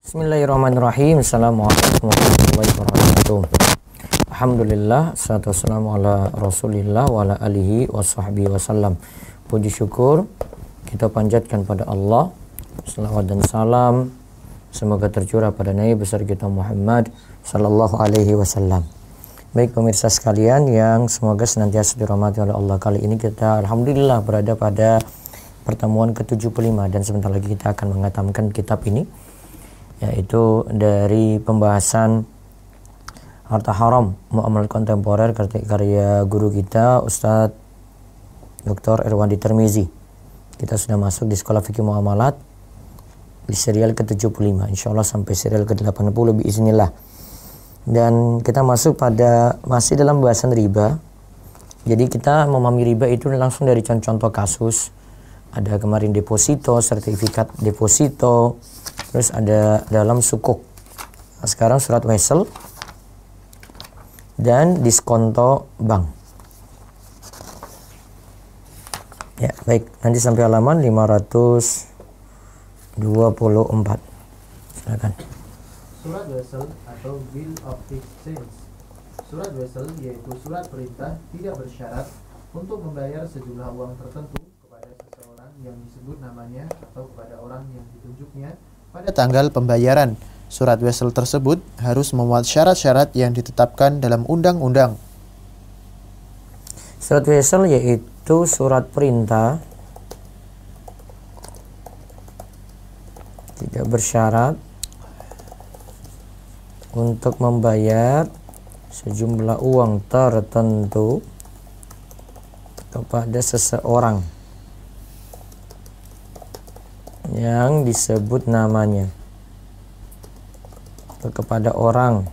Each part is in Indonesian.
Bismillahirrahmanirrahim. Assalamualaikum warahmatullahi wabarakatuh. Alhamdulillah, salatu wassalamu ala rasulillah wa ala alihi wa sahbihi wasallam. Puji syukur kita panjatkan pada Allah. Salawat dan salam semoga tercurah pada Nabi besar kita Muhammad sallallahu alaihi wasallam. Baik pemirsa sekalian yang semoga senantiasa dirahmati oleh Allah, kali ini kita alhamdulillah berada pada pertemuan ke-75 dan sebentar lagi kita akan menghatamkan kitab ini, yaitu dari pembahasan harta haram muamalat kontemporer karya guru kita Ustadz Dr. Irwandi Tirmizi. Kita sudah masuk di sekolah fikih muamalat di serial ke-75, insya Allah sampai serial ke-80 biiznillah. Dan kita masuk pada masih dalam bahasan riba. Jadi kita memahami riba itu langsung dari contoh kasus. Ada kemarin deposito, sertifikat deposito, terus ada dalam sukuk. Nah, sekarang surat wesel dan diskonto bank. Ya, baik. Nanti sampai halaman 524. Silakan. Surat wesel atau Bill of Exchange. Surat wesel yaitu surat perintah tidak bersyarat untuk membayar sejumlah uang tertentu kepada seseorang yang disebut namanya atau kepada orang yang ditunjuknya pada tanggal pembayaran. Surat wesel tersebut harus memuat syarat-syarat yang ditetapkan dalam undang-undang. Surat wesel yaitu surat perintah tidak bersyarat untuk membayar sejumlah uang tertentu kepada seseorang yang disebut namanya atau kepada orang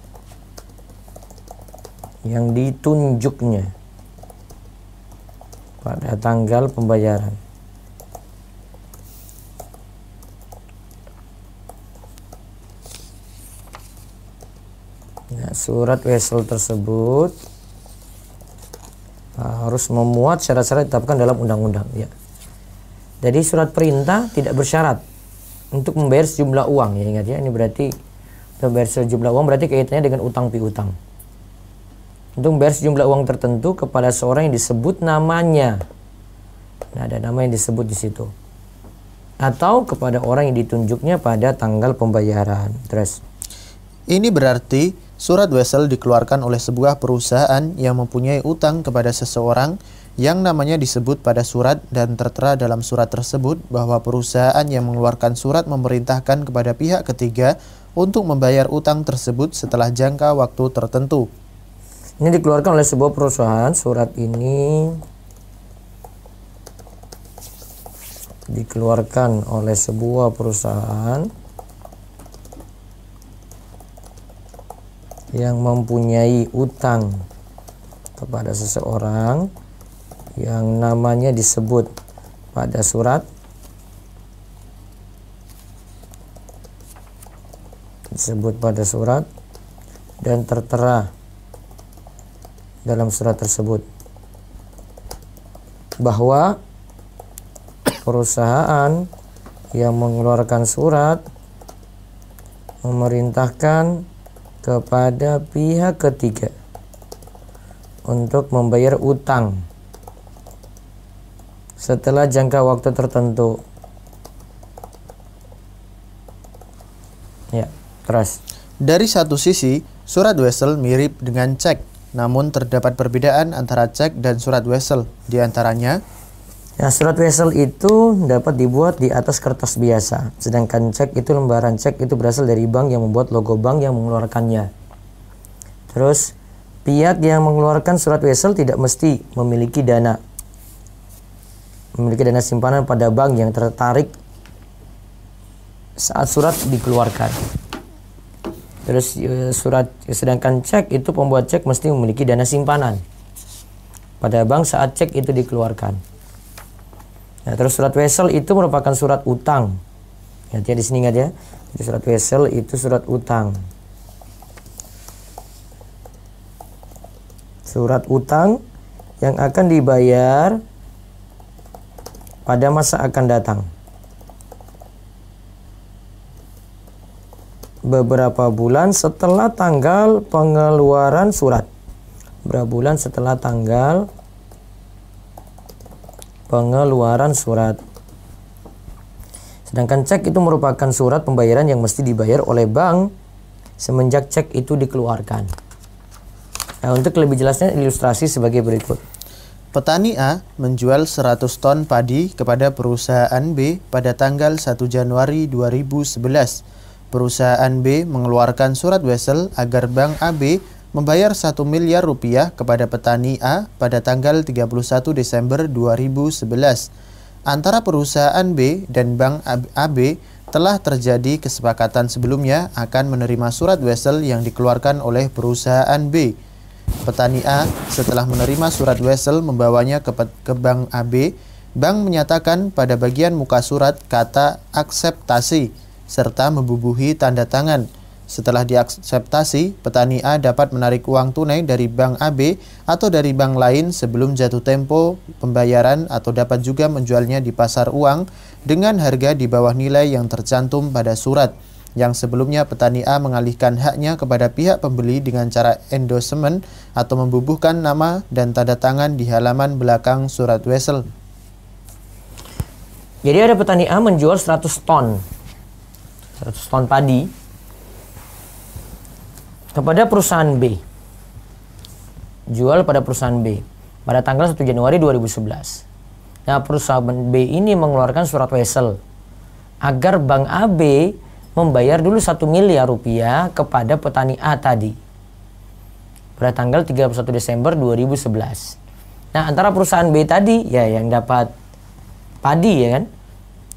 yang ditunjuknya pada tanggal pembayaran. Nah, surat wesel tersebut harus memuat syarat-syarat ditetapkan dalam undang-undang, ya. Jadi surat perintah tidak bersyarat untuk membayar sejumlah uang, ya, ingat ya, ini berarti membayar sejumlah uang berarti kaitannya dengan utang piutang. Untuk membayar sejumlah uang tertentu kepada seorang yang disebut namanya. Nah, ada nama yang disebut di situ. Atau kepada orang yang ditunjuknya pada tanggal pembayaran. Terus. Ini berarti surat wesel dikeluarkan oleh sebuah perusahaan yang mempunyai utang kepada seseorang yang namanya disebut pada surat dan tertera dalam surat tersebut bahwa perusahaan yang mengeluarkan surat memerintahkan kepada pihak ketiga untuk membayar utang tersebut setelah jangka waktu tertentu. Ini dikeluarkan oleh sebuah perusahaan. Surat ini dikeluarkan oleh sebuah perusahaan yang mempunyai utang kepada seseorang yang namanya disebut pada surat dan tertera dalam surat tersebut bahwa perusahaan yang mengeluarkan surat memerintahkan kepada pihak ketiga untuk membayar utang setelah jangka waktu tertentu. Ya, terus. Dari satu sisi, surat wesel mirip dengan cek, namun terdapat perbedaan antara cek dan surat wesel. Di antaranya, ya, surat wesel itu dapat dibuat di atas kertas biasa, sedangkan cek itu, lembaran cek itu berasal dari bank yang membuat logo bank yang mengeluarkannya. Terus, pihak yang mengeluarkan surat wesel tidak mesti memiliki dana simpanan pada bank yang tertarik saat surat dikeluarkan. Terus sedangkan cek itu, pembuat cek mesti memiliki dana simpanan pada bank saat cek itu dikeluarkan. Nah, terus surat wesel itu merupakan surat utang. Ya, di sini ingat ya. Jadi surat wesel itu surat utang. Surat utang yang akan dibayar pada masa akan datang. beberapa bulan setelah tanggal pengeluaran surat. Beberapa bulan setelah tanggal pengeluaran surat. Sedangkan cek itu merupakan surat pembayaran yang mesti dibayar oleh bank semenjak cek itu dikeluarkan. Nah, untuk lebih jelasnya ilustrasi sebagai berikut. Petani A menjual 100 ton padi kepada perusahaan B pada tanggal 1 Januari 2011. Perusahaan B mengeluarkan surat wesel agar Bank AB membayar 1 miliar rupiah kepada petani A pada tanggal 31 Desember 2011. Antara perusahaan B dan Bank AB telah terjadi kesepakatan sebelumnya akan menerima surat wesel yang dikeluarkan oleh perusahaan B. Petani A setelah menerima surat wesel membawanya ke Bank AB. Bank menyatakan pada bagian muka surat kata akseptasi serta membubuhi tanda tangan. Setelah diakseptasi, petani A dapat menarik uang tunai dari Bank AB atau dari bank lain sebelum jatuh tempo pembayaran, atau dapat juga menjualnya di pasar uang dengan harga di bawah nilai yang tercantum pada surat. Yang sebelumnya petani A mengalihkan haknya kepada pihak pembeli dengan cara endorsement atau membubuhkan nama dan tanda tangan di halaman belakang surat wesel. Jadi ada petani A menjual 100 ton padi kepada perusahaan B. Jual pada perusahaan B pada tanggal 1 Januari 2011. Nah, perusahaan B ini mengeluarkan surat wesel agar Bank AB membayar dulu 1 miliar rupiah kepada petani A tadi pada tanggal 31 Desember 2011. Nah, antara perusahaan B tadi ya yang dapat padi ya kan,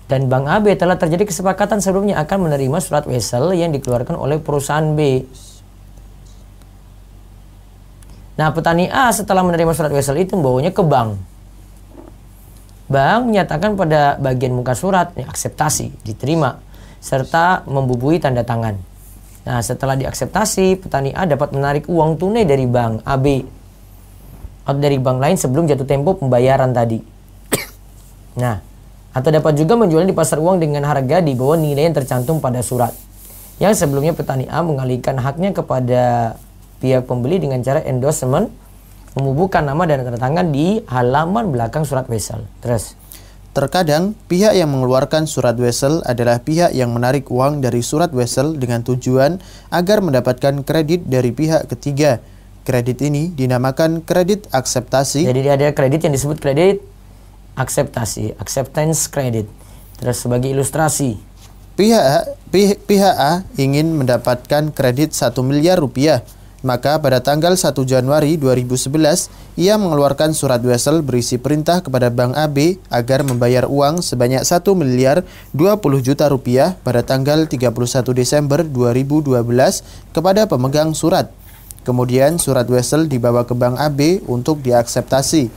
dan Bank AB telah terjadi kesepakatan sebelumnya akan menerima surat wesel yang dikeluarkan oleh perusahaan B. Nah, petani A setelah menerima surat wesel itu membawanya ke bank. Bank menyatakan pada bagian muka surat akseptasi, diterima, serta membubuhi tanda tangan. Nah, setelah diakseptasi, petani A dapat menarik uang tunai dari Bank AB atau dari bank lain sebelum jatuh tempo pembayaran tadi. Nah, atau dapat juga menjualnya di pasar uang dengan harga di bawah nilai yang tercantum pada surat. Yang sebelumnya petani A mengalihkan haknya kepada pihak pembeli dengan cara endorsement, membubuhkan nama dan tanda tangan di halaman belakang surat wesel. Terus, terkadang pihak yang mengeluarkan surat wesel adalah pihak yang menarik uang dari surat wesel dengan tujuan agar mendapatkan kredit dari pihak ketiga. Kredit ini dinamakan kredit akseptasi. Jadi ada kredit yang disebut kredit akseptasi, acceptance credit. Terus sebagai ilustrasi, pihak A ingin mendapatkan kredit 1 miliar rupiah. Maka pada tanggal 1 Januari 2011, ia mengeluarkan surat wesel berisi perintah kepada Bank AB agar membayar uang sebanyak 1 miliar 20 juta rupiah pada tanggal 31 Desember 2012 kepada pemegang surat. Kemudian surat wesel dibawa ke Bank AB untuk diakseptasi.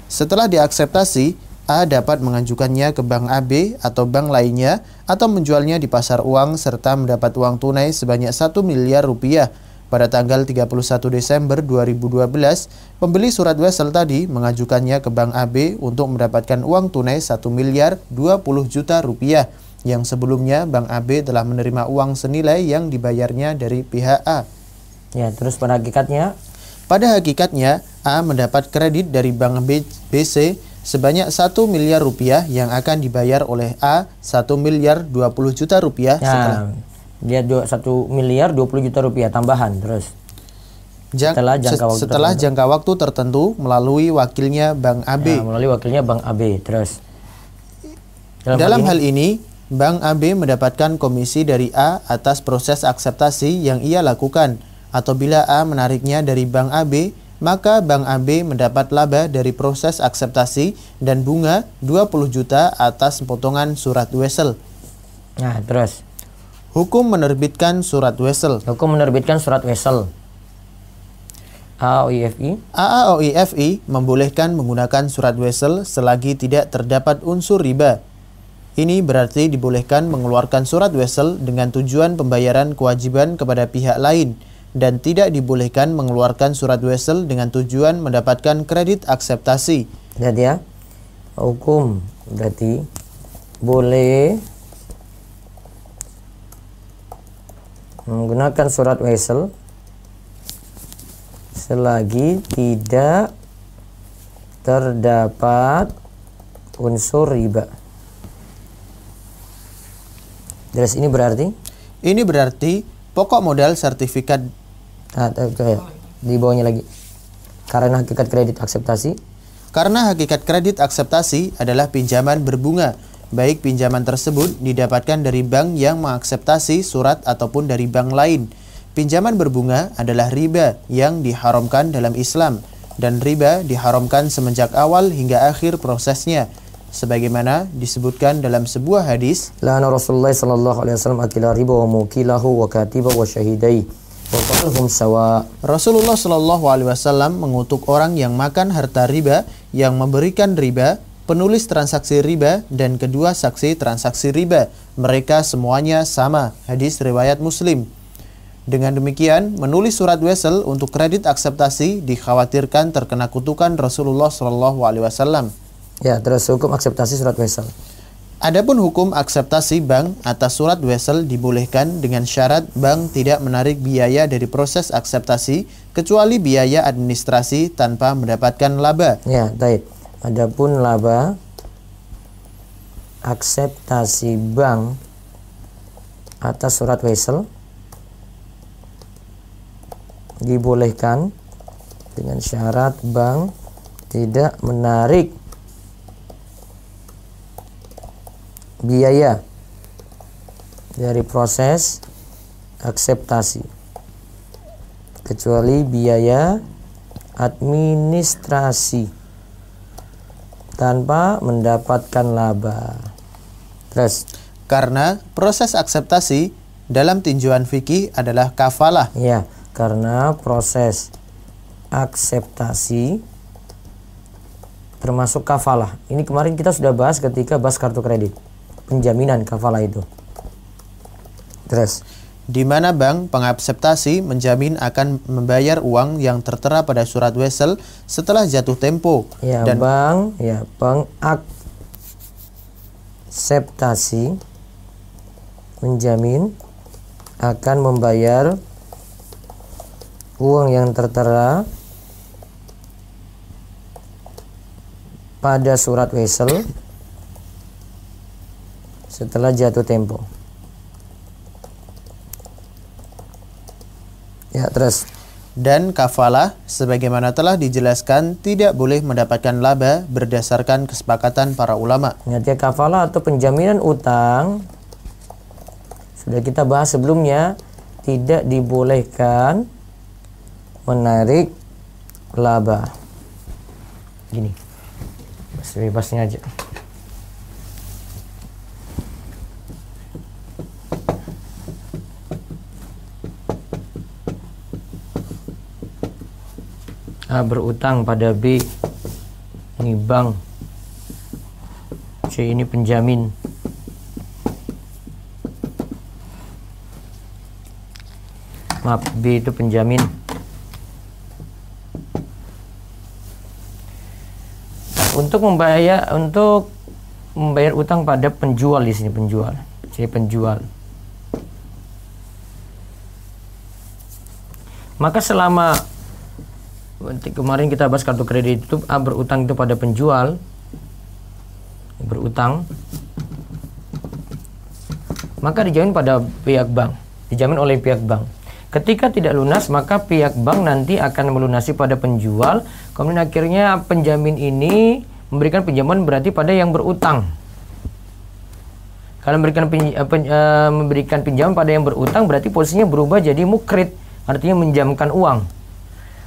Setelah diakseptasi, A dapat mengajukannya ke Bank AB atau bank lainnya atau menjualnya di pasar uang serta mendapat uang tunai sebanyak 1 miliar rupiah. Pada tanggal 31 Desember 2012, pembeli surat wesel tadi mengajukannya ke Bank AB untuk mendapatkan uang tunai 1 miliar 20 juta rupiah yang sebelumnya Bank AB telah menerima uang senilai yang dibayarnya dari pihak A. ya terus pada hakikatnya, A mendapat kredit dari Bank BC sebanyak 1 miliar rupiah yang akan dibayar oleh A 1 miliar 20 juta rupiah setelah dia 1 miliar 20 juta rupiah tambahan. Terus setelah jangka waktu tertentu melalui wakilnya Bank AB. Melalui wakilnya Bank AB. Terus dalam hal ini Bank AB mendapatkan komisi dari A atas proses akseptasi yang ia lakukan. Atau bila A menariknya dari Bank AB, maka Bank AB mendapat laba dari proses akseptasi dan bunga 20 juta atas potongan surat wesel. Nah, terus hukum menerbitkan surat wesel. AAOIFI membolehkan menggunakan surat wesel selagi tidak terdapat unsur riba. Ini berarti dibolehkan mengeluarkan surat wesel dengan tujuan pembayaran kewajiban kepada pihak lain dan tidak dibolehkan mengeluarkan surat wesel dengan tujuan mendapatkan kredit akseptasi. Jadi ya, hukum berarti boleh menggunakan surat wesel selagi tidak terdapat unsur riba. Jelas ini berarti? Ini berarti pokok modal sertifikat Di bawahnya lagi. Karena hakikat kredit akseptasi. Karena hakikat kredit akseptasi adalah pinjaman berbunga, baik pinjaman tersebut didapatkan dari bank yang mengakseptasi surat ataupun dari bank lain. Pinjaman berbunga adalah riba yang diharamkan dalam Islam, dan riba diharamkan semenjak awal hingga akhir prosesnya, sebagaimana disebutkan dalam sebuah hadis, La'ana Rasulullah sallallahu alaihi wasallam akila riba wa mukilahu wa katiba wa syahidai wa qaluhum sawa. Rasulullah Shallallahu Alaihi Wasallam mengutuk orang yang makan harta riba, yang memberikan riba, penulis transaksi riba, dan kedua saksi transaksi riba. Mereka semuanya sama. Hadis riwayat Muslim. Dengan demikian, menulis surat wesel untuk kredit akseptasi dikhawatirkan terkena kutukan Rasulullah Shallallahu Alaihi Wasallam. Ya, terus hukum akseptasi surat wesel. Adapun hukum akseptasi bank atas surat wesel dibolehkan dengan syarat bank tidak menarik biaya dari proses akseptasi kecuali biaya administrasi tanpa mendapatkan laba. Ya, baik. Adapun laba akseptasi bank atas surat wesel dibolehkan dengan syarat bank tidak menarik biaya dari proses akseptasi kecuali biaya administrasi tanpa mendapatkan laba. Terus, karena proses akseptasi dalam tinjauan fikih adalah kafalah. ya, karena proses akseptasi termasuk kafalah. Ini kemarin kita sudah bahas ketika bahas kartu kredit. Penjaminan kafalah itu. Terus, Di mana bank pengakseptasi menjamin akan membayar uang yang tertera pada surat wesel setelah jatuh tempo. ya, Dan pengakseptasi menjamin akan membayar uang yang tertera pada surat wesel setelah jatuh tempo. Ya, terus. Dan kafalah, sebagaimana telah dijelaskan, tidak boleh mendapatkan laba berdasarkan kesepakatan para ulama. Ingat ya, kafalah atau penjaminan utang sudah kita bahas sebelumnya, tidak dibolehkan menarik laba. Gini, bebasnya aja. A berutang pada B, ini bank. C ini penjamin. Maaf, B itu penjamin. Untuk membayar utang pada penjual, di sini penjual. C penjual. Maka selama kemarin kita bahas kartu kredit itu A berutang itu pada penjual, berutang, maka dijamin pada pihak bank, dijamin oleh pihak bank. Ketika tidak lunas, maka pihak bank nanti akan melunasi pada penjual. Kemudian akhirnya penjamin ini memberikan pinjaman berarti pada yang berutang. Kalau memberikan pinjaman pada yang berutang, berarti posisinya berubah jadi mukrid, artinya menjamkan uang.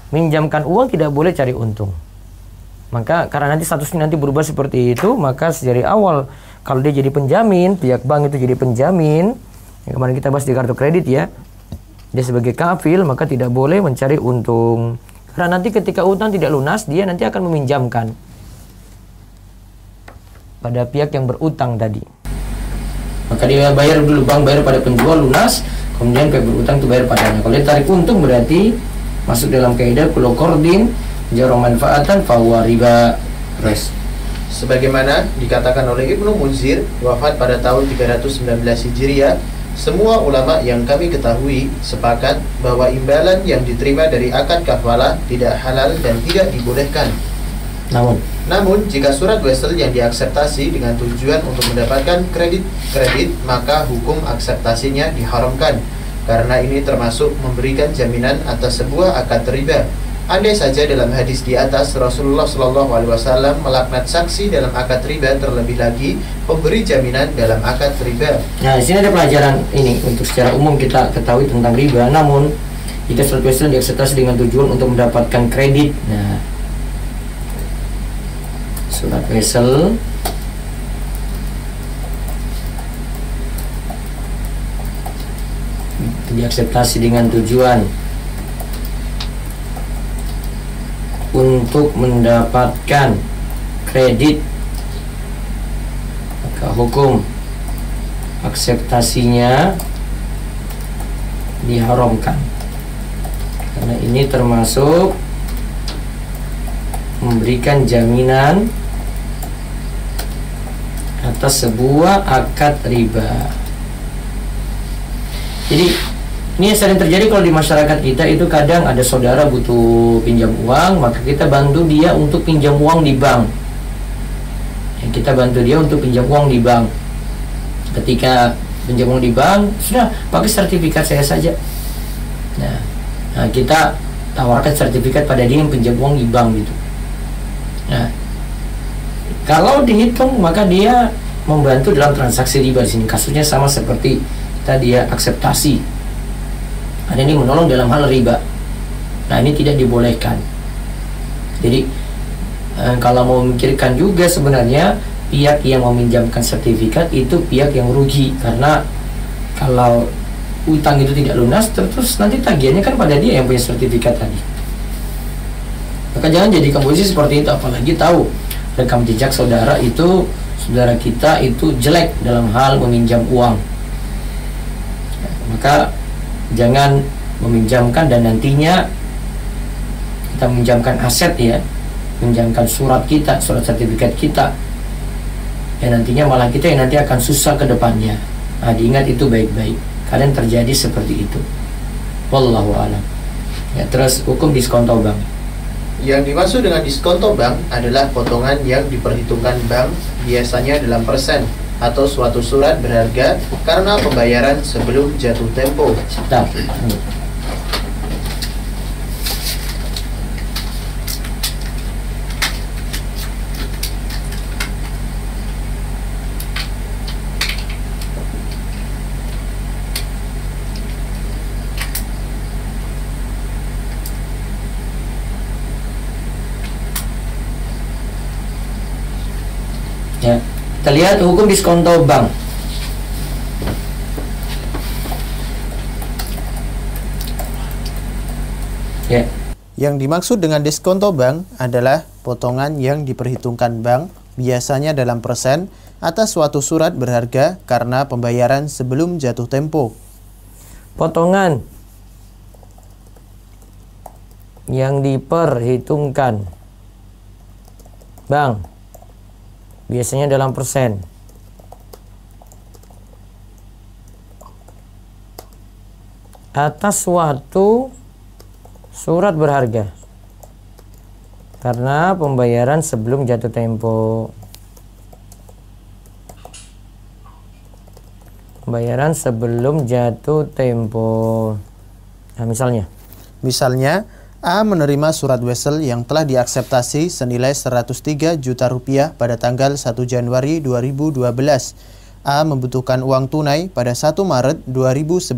Minjamkan uang tidak boleh cari untung. Maka karena nanti statusnya nanti berubah seperti itu, maka dari awal kalau dia jadi penjamin, pihak bank itu jadi penjamin, yang kemarin kita bahas di kartu kredit ya, dia sebagai kafil, maka tidak boleh mencari untung. Karena nanti ketika utang tidak lunas, dia nanti akan meminjamkan pada pihak yang berutang tadi. Maka dia bayar dulu, bank bayar pada penjual lunas, kemudian pihak berutang itu bayar padanya. Kalau dia tarik untung berarti masuk dalam kaidah kullu qardin jara manfaatan fahuwa riba. Terus, sebagaimana dikatakan oleh Ibnu Munzir, wafat pada tahun 319 Hijriah, Semua ulama yang kami ketahui sepakat bahwa imbalan yang diterima dari akad kafalah tidak halal dan tidak dibolehkan. Namun, jika surat wesel yang diakseptasi dengan tujuan untuk mendapatkan kredit, maka hukum akseptasinya diharamkan, karena ini termasuk memberikan jaminan atas sebuah akad riba. Andai saja dalam hadis di atas Rasulullah SAW melaknat saksi dalam akad riba, terlebih lagi pemberi jaminan dalam akad riba. Nah, di sini ada pelajaran ini untuk secara umum kita ketahui tentang riba. Namun, jika surat wesel diakseptasi dengan tujuan untuk mendapatkan kredit. Nah, surat wesel diakseptasi dengan tujuan untuk mendapatkan kredit, maka hukum akseptasinya diharamkan, karena ini termasuk memberikan jaminan atas sebuah akad riba. Jadi ini yang sering terjadi kalau di masyarakat kita itu, kadang ada saudara butuh pinjam uang, maka kita bantu dia untuk pinjam uang di bank. Kita bantu dia untuk pinjam uang di bank. Ketika pinjam uang di bank, sudah pakai sertifikat saya saja. Nah, kita tawarkan sertifikat pada dia yang pinjam uang di bank gitu. Nah, kalau dihitung maka dia membantu dalam transaksi riba. Di sini kasusnya sama seperti tadi ya, akseptasi. Ada ini menolong dalam hal riba. Nah, ini tidak dibolehkan. Jadi kalau mau memikirkan juga, sebenarnya pihak yang meminjamkan sertifikat itu pihak yang rugi, karena kalau utang itu tidak lunas, terus nanti tagihannya kan pada dia yang punya sertifikat tadi. Maka jangan jadikan posisi seperti itu, apalagi tahu rekam jejak saudara kita itu jelek dalam hal meminjam uang. Maka jangan meminjamkan dan nantinya kita meminjamkan aset ya, meminjamkan surat kita, surat sertifikat kita, ya nantinya malah kita yang nanti akan susah ke depannya. Nah, diingat itu baik-baik, kalian terjadi seperti itu. Wallahu a'lam. Ya, terus hukum diskonto bank. Yang dimaksud dengan diskonto bank adalah potongan yang diperhitungkan bank, biasanya dalam persen atau suatu surat berharga karena pembayaran sebelum jatuh tempo. Sebentar. Ya. Kita lihat hukum diskonto bank. Ya. Yang dimaksud dengan diskonto bank adalah potongan yang diperhitungkan bank, biasanya dalam persen, atas suatu surat berharga karena pembayaran sebelum jatuh tempo. Potongan yang diperhitungkan bank, biasanya dalam persen, atas suatu surat berharga karena pembayaran sebelum jatuh tempo. Pembayaran sebelum jatuh tempo. Nah, misalnya A menerima surat wesel yang telah diakseptasi senilai 103 juta rupiah pada tanggal 1 Januari 2012. A membutuhkan uang tunai pada 1 Maret 2011.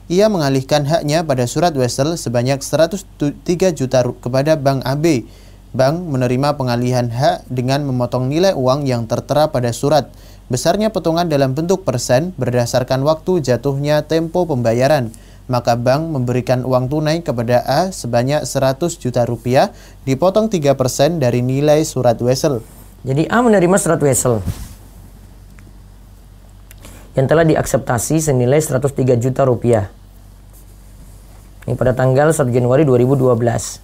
Ia mengalihkan haknya pada surat wesel sebanyak 103 juta kepada Bank AB. Bank menerima pengalihan hak dengan memotong nilai uang yang tertera pada surat. Besarnya potongan dalam bentuk persen berdasarkan waktu jatuhnya tempo pembayaran. Maka bank memberikan uang tunai kepada A sebanyak 100 juta rupiah, dipotong 3% dari nilai surat wesel. Jadi A menerima surat wesel yang telah diakseptasi senilai 103 juta rupiah. Ini pada tanggal 1 Januari 2012.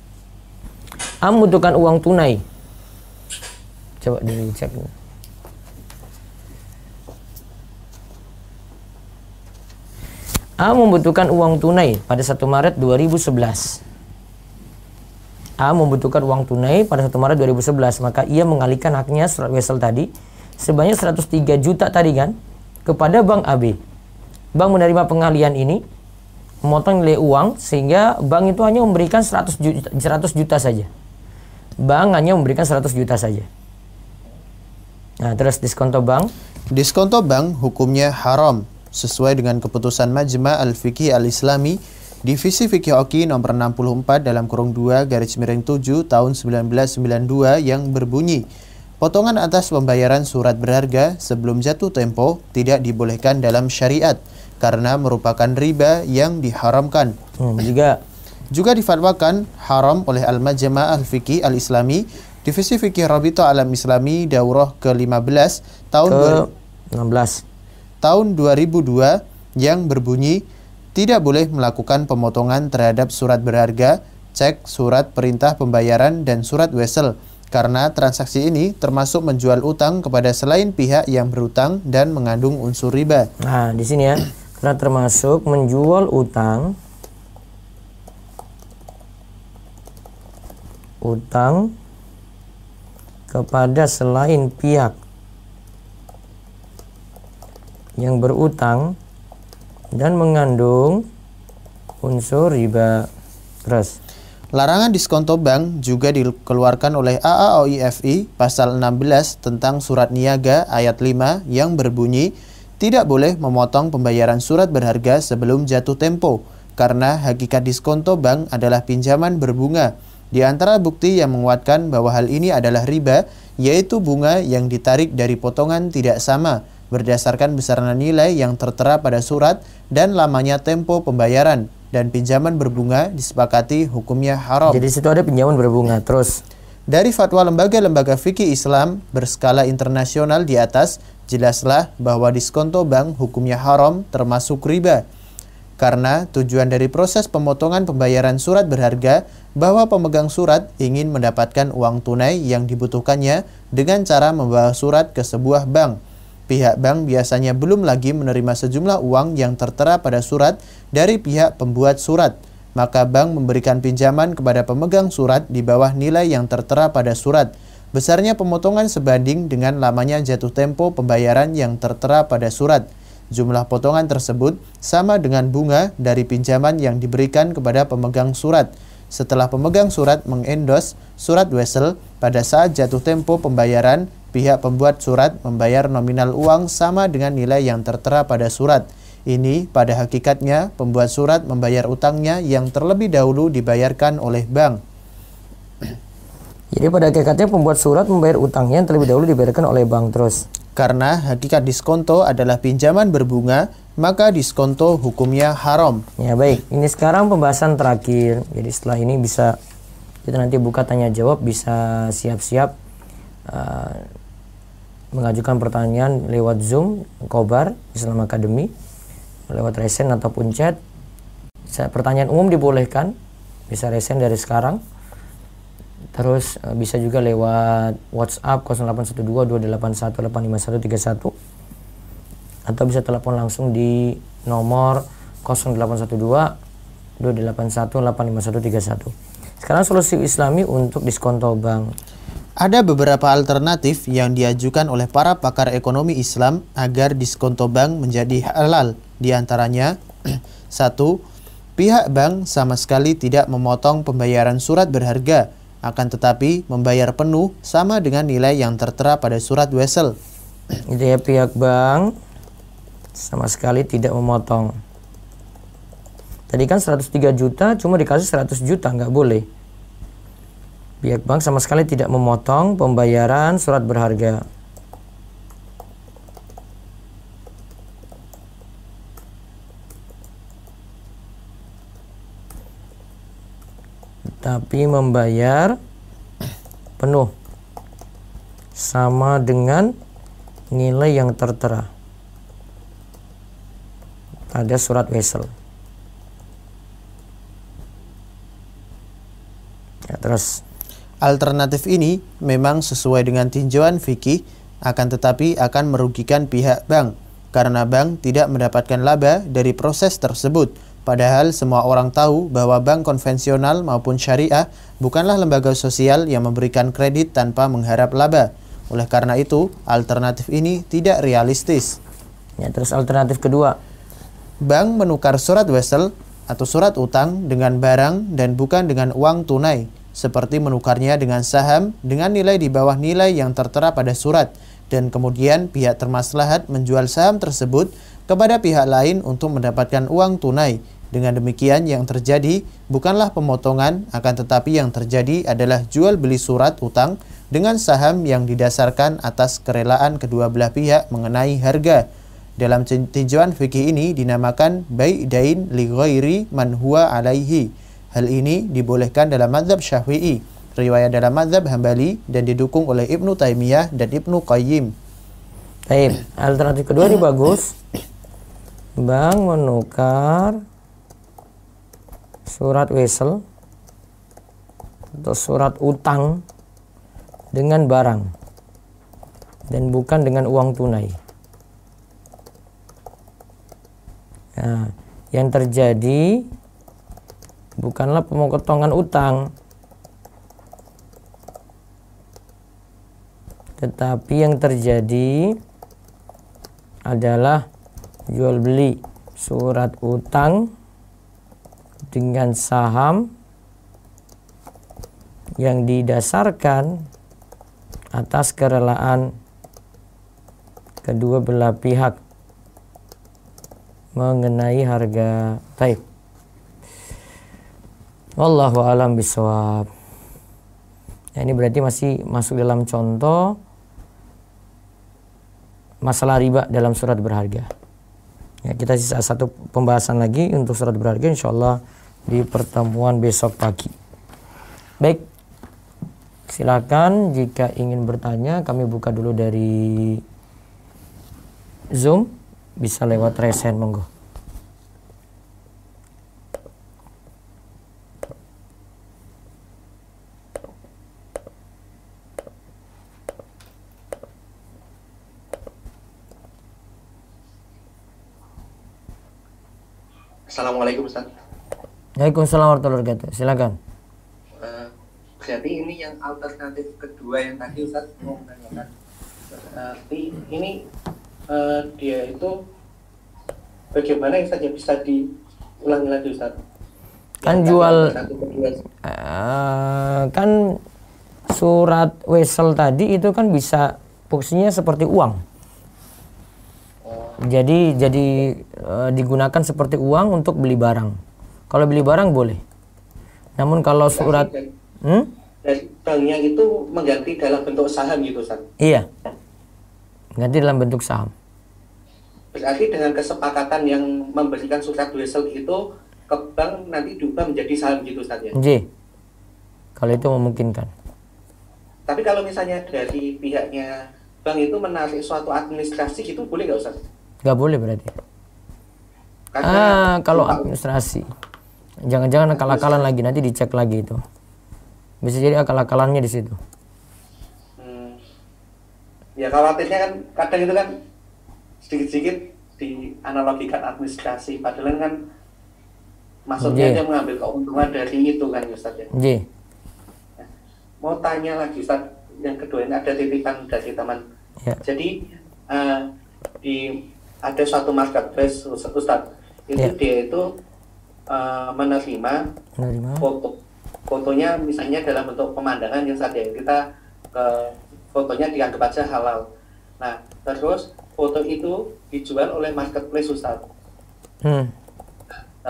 A membutuhkan uang tunai. Coba dicek. A membutuhkan uang tunai pada 1 Maret 2011. A membutuhkan uang tunai pada 1 Maret 2011, maka ia mengalihkan haknya surat wesel tadi sebanyak 103 juta tadi kan kepada Bank AB. Bank menerima pengalihan ini, memotong nilai uang sehingga bank itu hanya memberikan 100 juta saja. Bank hanya memberikan 100 juta saja. Nah, terus diskonto bank. Diskonto bank hukumnya haram sesuai dengan keputusan Majma' Al-Fiqih Al-Islami Divisi Fikih Oki nomor 64 dalam kurung 2 garis miring 7 tahun 1992 yang berbunyi, potongan atas pembayaran surat berharga sebelum jatuh tempo tidak dibolehkan dalam syariat karena merupakan riba yang diharamkan. Juga difatwakan haram oleh Al-Majma' Al-Fiqih Al-Islami Divisi Fikih Rabita Alam Islami Daurah ke-15 tahun 2002 yang berbunyi, tidak boleh melakukan pemotongan terhadap surat berharga, cek, surat perintah pembayaran, dan surat wesel karena transaksi ini termasuk menjual utang kepada selain pihak yang berutang dan mengandung unsur riba. Nah, di sini ya, karena termasuk menjual utang kepada selain pihak yang berutang dan mengandung unsur riba. Terus larangan diskonto bank juga dikeluarkan oleh AAOIFI pasal 16 tentang surat niaga ayat 5 yang berbunyi, tidak boleh memotong pembayaran surat berharga sebelum jatuh tempo karena hakikat diskonto bank adalah pinjaman berbunga. Di antara bukti yang menguatkan bahwa hal ini adalah riba yaitu bunga yang ditarik dari potongan tidak sama berdasarkan besaran nilai yang tertera pada surat dan lamanya tempo pembayaran, dan pinjaman berbunga disepakati hukumnya haram. Jadi situ ada pinjaman berbunga. Terus dari fatwa lembaga-lembaga fikih Islam berskala internasional di atas, jelaslah bahwa diskonto bank hukumnya haram termasuk riba. Karena tujuan dari proses pemotongan pembayaran surat berharga bahwa pemegang surat ingin mendapatkan uang tunai yang dibutuhkannya dengan cara membawa surat ke sebuah bank. Pihak bank biasanya belum lagi menerima sejumlah uang yang tertera pada surat dari pihak pembuat surat. Maka bank memberikan pinjaman kepada pemegang surat di bawah nilai yang tertera pada surat. Besarnya pemotongan sebanding dengan lamanya jatuh tempo pembayaran yang tertera pada surat. Jumlah potongan tersebut sama dengan bunga dari pinjaman yang diberikan kepada pemegang surat. Setelah pemegang surat mengendos surat wesel, pada saat jatuh tempo pembayaran, pihak pembuat surat membayar nominal uang sama dengan nilai yang tertera pada surat. Ini pada hakikatnya pembuat surat membayar utangnya yang terlebih dahulu dibayarkan oleh bank. Jadi pada hakikatnya pembuat surat membayar utangnya yang terlebih dahulu dibayarkan oleh bank. Terus karena hakikat diskonto adalah pinjaman berbunga, maka diskonto hukumnya haram. Ya baik, ini sekarang pembahasan terakhir. Jadi setelah ini bisa kita nanti buka tanya jawab, bisa siap-siap mengajukan pertanyaan lewat Zoom, Kobar, Islam Academy, lewat resen ataupun chat. Pertanyaan umum dibolehkan, bisa resen dari sekarang. Terus bisa juga lewat WhatsApp 0812-281-85131 atau bisa telepon langsung di nomor 0812-281-85131. Sekarang solusi Islami untuk diskonto bank. Ada beberapa alternatif yang diajukan oleh para pakar ekonomi Islam agar diskonto bank menjadi halal. Di antaranya, 1. Pihak bank sama sekali tidak memotong pembayaran surat berharga, akan tetapi membayar penuh sama dengan nilai yang tertera pada surat wesel. Itu ya, pihak bank sama sekali tidak memotong. Tadi kan 103 juta cuma dikasih 100 juta, nggak boleh. Pihak bank sama sekali tidak memotong pembayaran surat berharga. Tapi membayar penuh sama dengan nilai yang tertera pada surat wesel. Ya, terus alternatif ini memang sesuai dengan tinjauan fikih, akan tetapi akan merugikan pihak bank. karena bank tidak mendapatkan laba dari proses tersebut. Padahal semua orang tahu bahwa bank konvensional maupun syariah bukanlah lembaga sosial yang memberikan kredit tanpa mengharap laba. Oleh karena itu, alternatif ini tidak realistis. Ya, terus alternatif kedua. Bank menukar surat wesel atau surat utang dengan barang dan bukan dengan uang tunai, seperti menukarnya dengan saham dengan nilai di bawah nilai yang tertera pada surat, dan kemudian pihak termaslahat menjual saham tersebut kepada pihak lain untuk mendapatkan uang tunai. Dengan demikian yang terjadi bukanlah pemotongan, akan tetapi yang terjadi adalah jual beli surat utang dengan saham yang didasarkan atas kerelaan kedua belah pihak mengenai harga. Dalam tinjauan fikih ini dinamakan bai' dain li ghairi man huwa alaihi. Hal ini dibolehkan dalam mazhab Syafi'i, riwayat dalam mazhab Hambali, dan didukung oleh Ibnu Taimiyah dan Ibnu Qayyim. Baik, alternatif kedua ini bagus. Bank menukar surat wesel atau surat utang dengan barang dan bukan dengan uang tunai. Nah, yang terjadi bukanlah pemotongan utang, tetapi yang terjadi adalah jual beli surat utang dengan saham yang didasarkan atas kerelaan kedua belah pihak mengenai harga. Baik. Wallahu a'lam bishawab. Ya, ini berarti masih masuk dalam contoh masalah riba dalam surat berharga. Ya, kita sisa satu pembahasan lagi untuk surat berharga insyaallah di pertemuan besok pagi. Baik. Silakan jika ingin bertanya, kami buka dulu dari Zoom. Bisa lewat raise hand, monggo. Assalamualaikum Ustaz. Waalaikumsalam warahmatullahi wabarakatuh. Silakan. Berarti ini yang alternatif kedua yang tadi Ustaz mau menanyakan. Ini dia itu bagaimana yang saja bisa diulangi lagi Ustaz? Kan jual kan surat wesel tadi itu kan bisa fungsinya seperti uang. Jadi digunakan seperti uang untuk beli barang. Kalau beli barang boleh. Namun kalau surat dari banknya itu mengganti dalam bentuk saham gitu Ustaz? Iya. Ganti dalam bentuk saham. Berarti dengan kesepakatan yang memberikan surat wesel itu ke bank nanti diubah menjadi saham gitu Ustaz ya? J. Kalau itu memungkinkan. Tapi kalau misalnya dari pihaknya bank itu menarik suatu administrasi gitu boleh nggak Ustaz? Nggak boleh berarti. Karena kalau administrasi. Jangan-jangan akal-akalan lagi, nanti dicek lagi itu. Bisa jadi akal-akalannya di situ. Ya khawatirnya kan kadang itu kan sedikit-sedikit dianalogikan administrasi, padahal kan maksudnya dia mengambil keuntungan dari itu kan Ustaz ya. Nah, mau tanya lagi Ustaz, yang kedua ini ada titipan dari teman. Ya. Jadi ada suatu marketplace Ustaz, itu ya. dia itu menerima fotonya misalnya dalam bentuk pemandangan yang Ustaz ya, kita fotonya dianggap aja halal. Nah, terus foto itu dijual oleh marketplace Ustaz. Nah,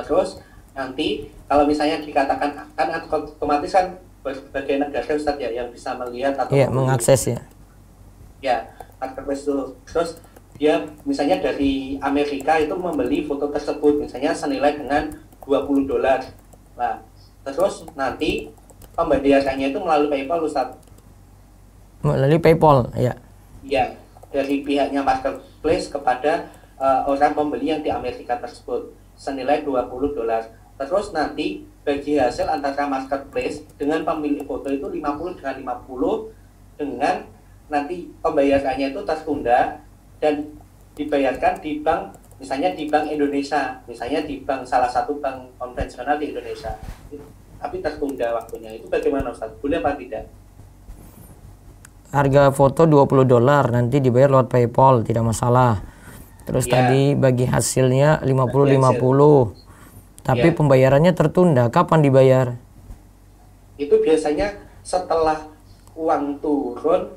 terus nanti kalau misalnya dikatakan kan otomatis kan berbagai negara Ustaz ya yang bisa melihat atau mengakses ya. Ya, marketplace itu. Terus dia misalnya dari Amerika itu membeli foto tersebut misalnya senilai dengan $20. Nah, terus nanti pembayarannya itu melalui PayPal Ustaz. Melalui PayPal, ya. Ya, dari pihaknya marketplace kepada orang pembeli yang di Amerika tersebut senilai $20. Terus nanti bagi hasil antara marketplace dengan pemilik foto itu 50 dengan 50 dengan nanti pembayarannya itu tertunda dan dibayarkan di bank, misalnya di Bank Indonesia, misalnya di bank salah satu bank konvensional di Indonesia, tapi tertunda waktunya. Itu bagaimana Ustaz? Boleh apa tidak? Harga foto $20, nanti dibayar lewat PayPal, tidak masalah. Terus Ya. tadi bagi hasilnya 50-50. Tapi Ya. pembayarannya tertunda. Kapan dibayar? Itu biasanya setelah uang turun,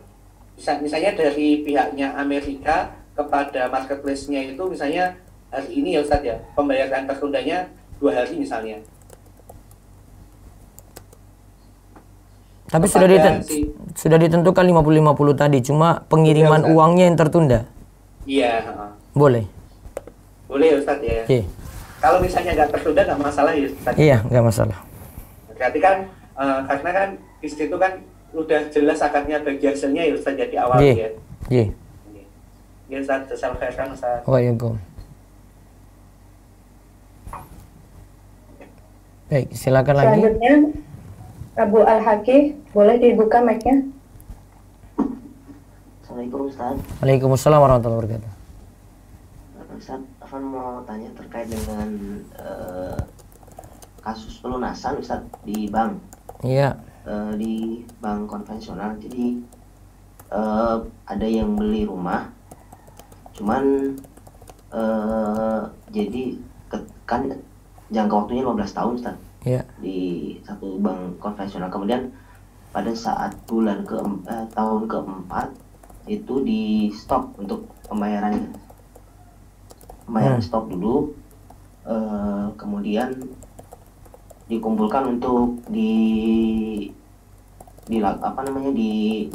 misalnya dari pihaknya Amerika kepada marketplace-nya itu misalnya hari ini ya Ustaz ya, pembayaran tertundanya 2 hari misalnya. Tapi Kepada sudah ditentukan 50-50 tadi, cuma pengiriman Ustaz. uangnya yang tertunda. Iya, Boleh. boleh ya Ustaz ya. Oke. Kalau misalnya nggak tertunda nggak masalah ya Ustaz. Iya, nggak masalah. Berarti kan karena kan di situ kan udah jelas akadnya bagi hasilnya ya Ustaz jadi awal Iya. ya. Iya. Ya Ustaz, jasa khairan Ustaz. Waalaikumsalam. Baik, silakan lagi. Selanjutnya, Abu Al-Haki, boleh dibuka mic-nya? Assalamualaikum Ustaz. Waalaikumsalam warahmatullahi wabarakatuh. Ustaz, Afan mau tanya terkait dengan kasus pelunasan Ustaz di bank, Iya. di bank konvensional. Jadi ada yang beli rumah, cuman jadi kan jangka waktunya 15 tahun Ustaz Iya. di satu bank konvensional. Kemudian pada saat tahun keempat itu di stop untuk pembayaran stop dulu, kemudian dikumpulkan untuk di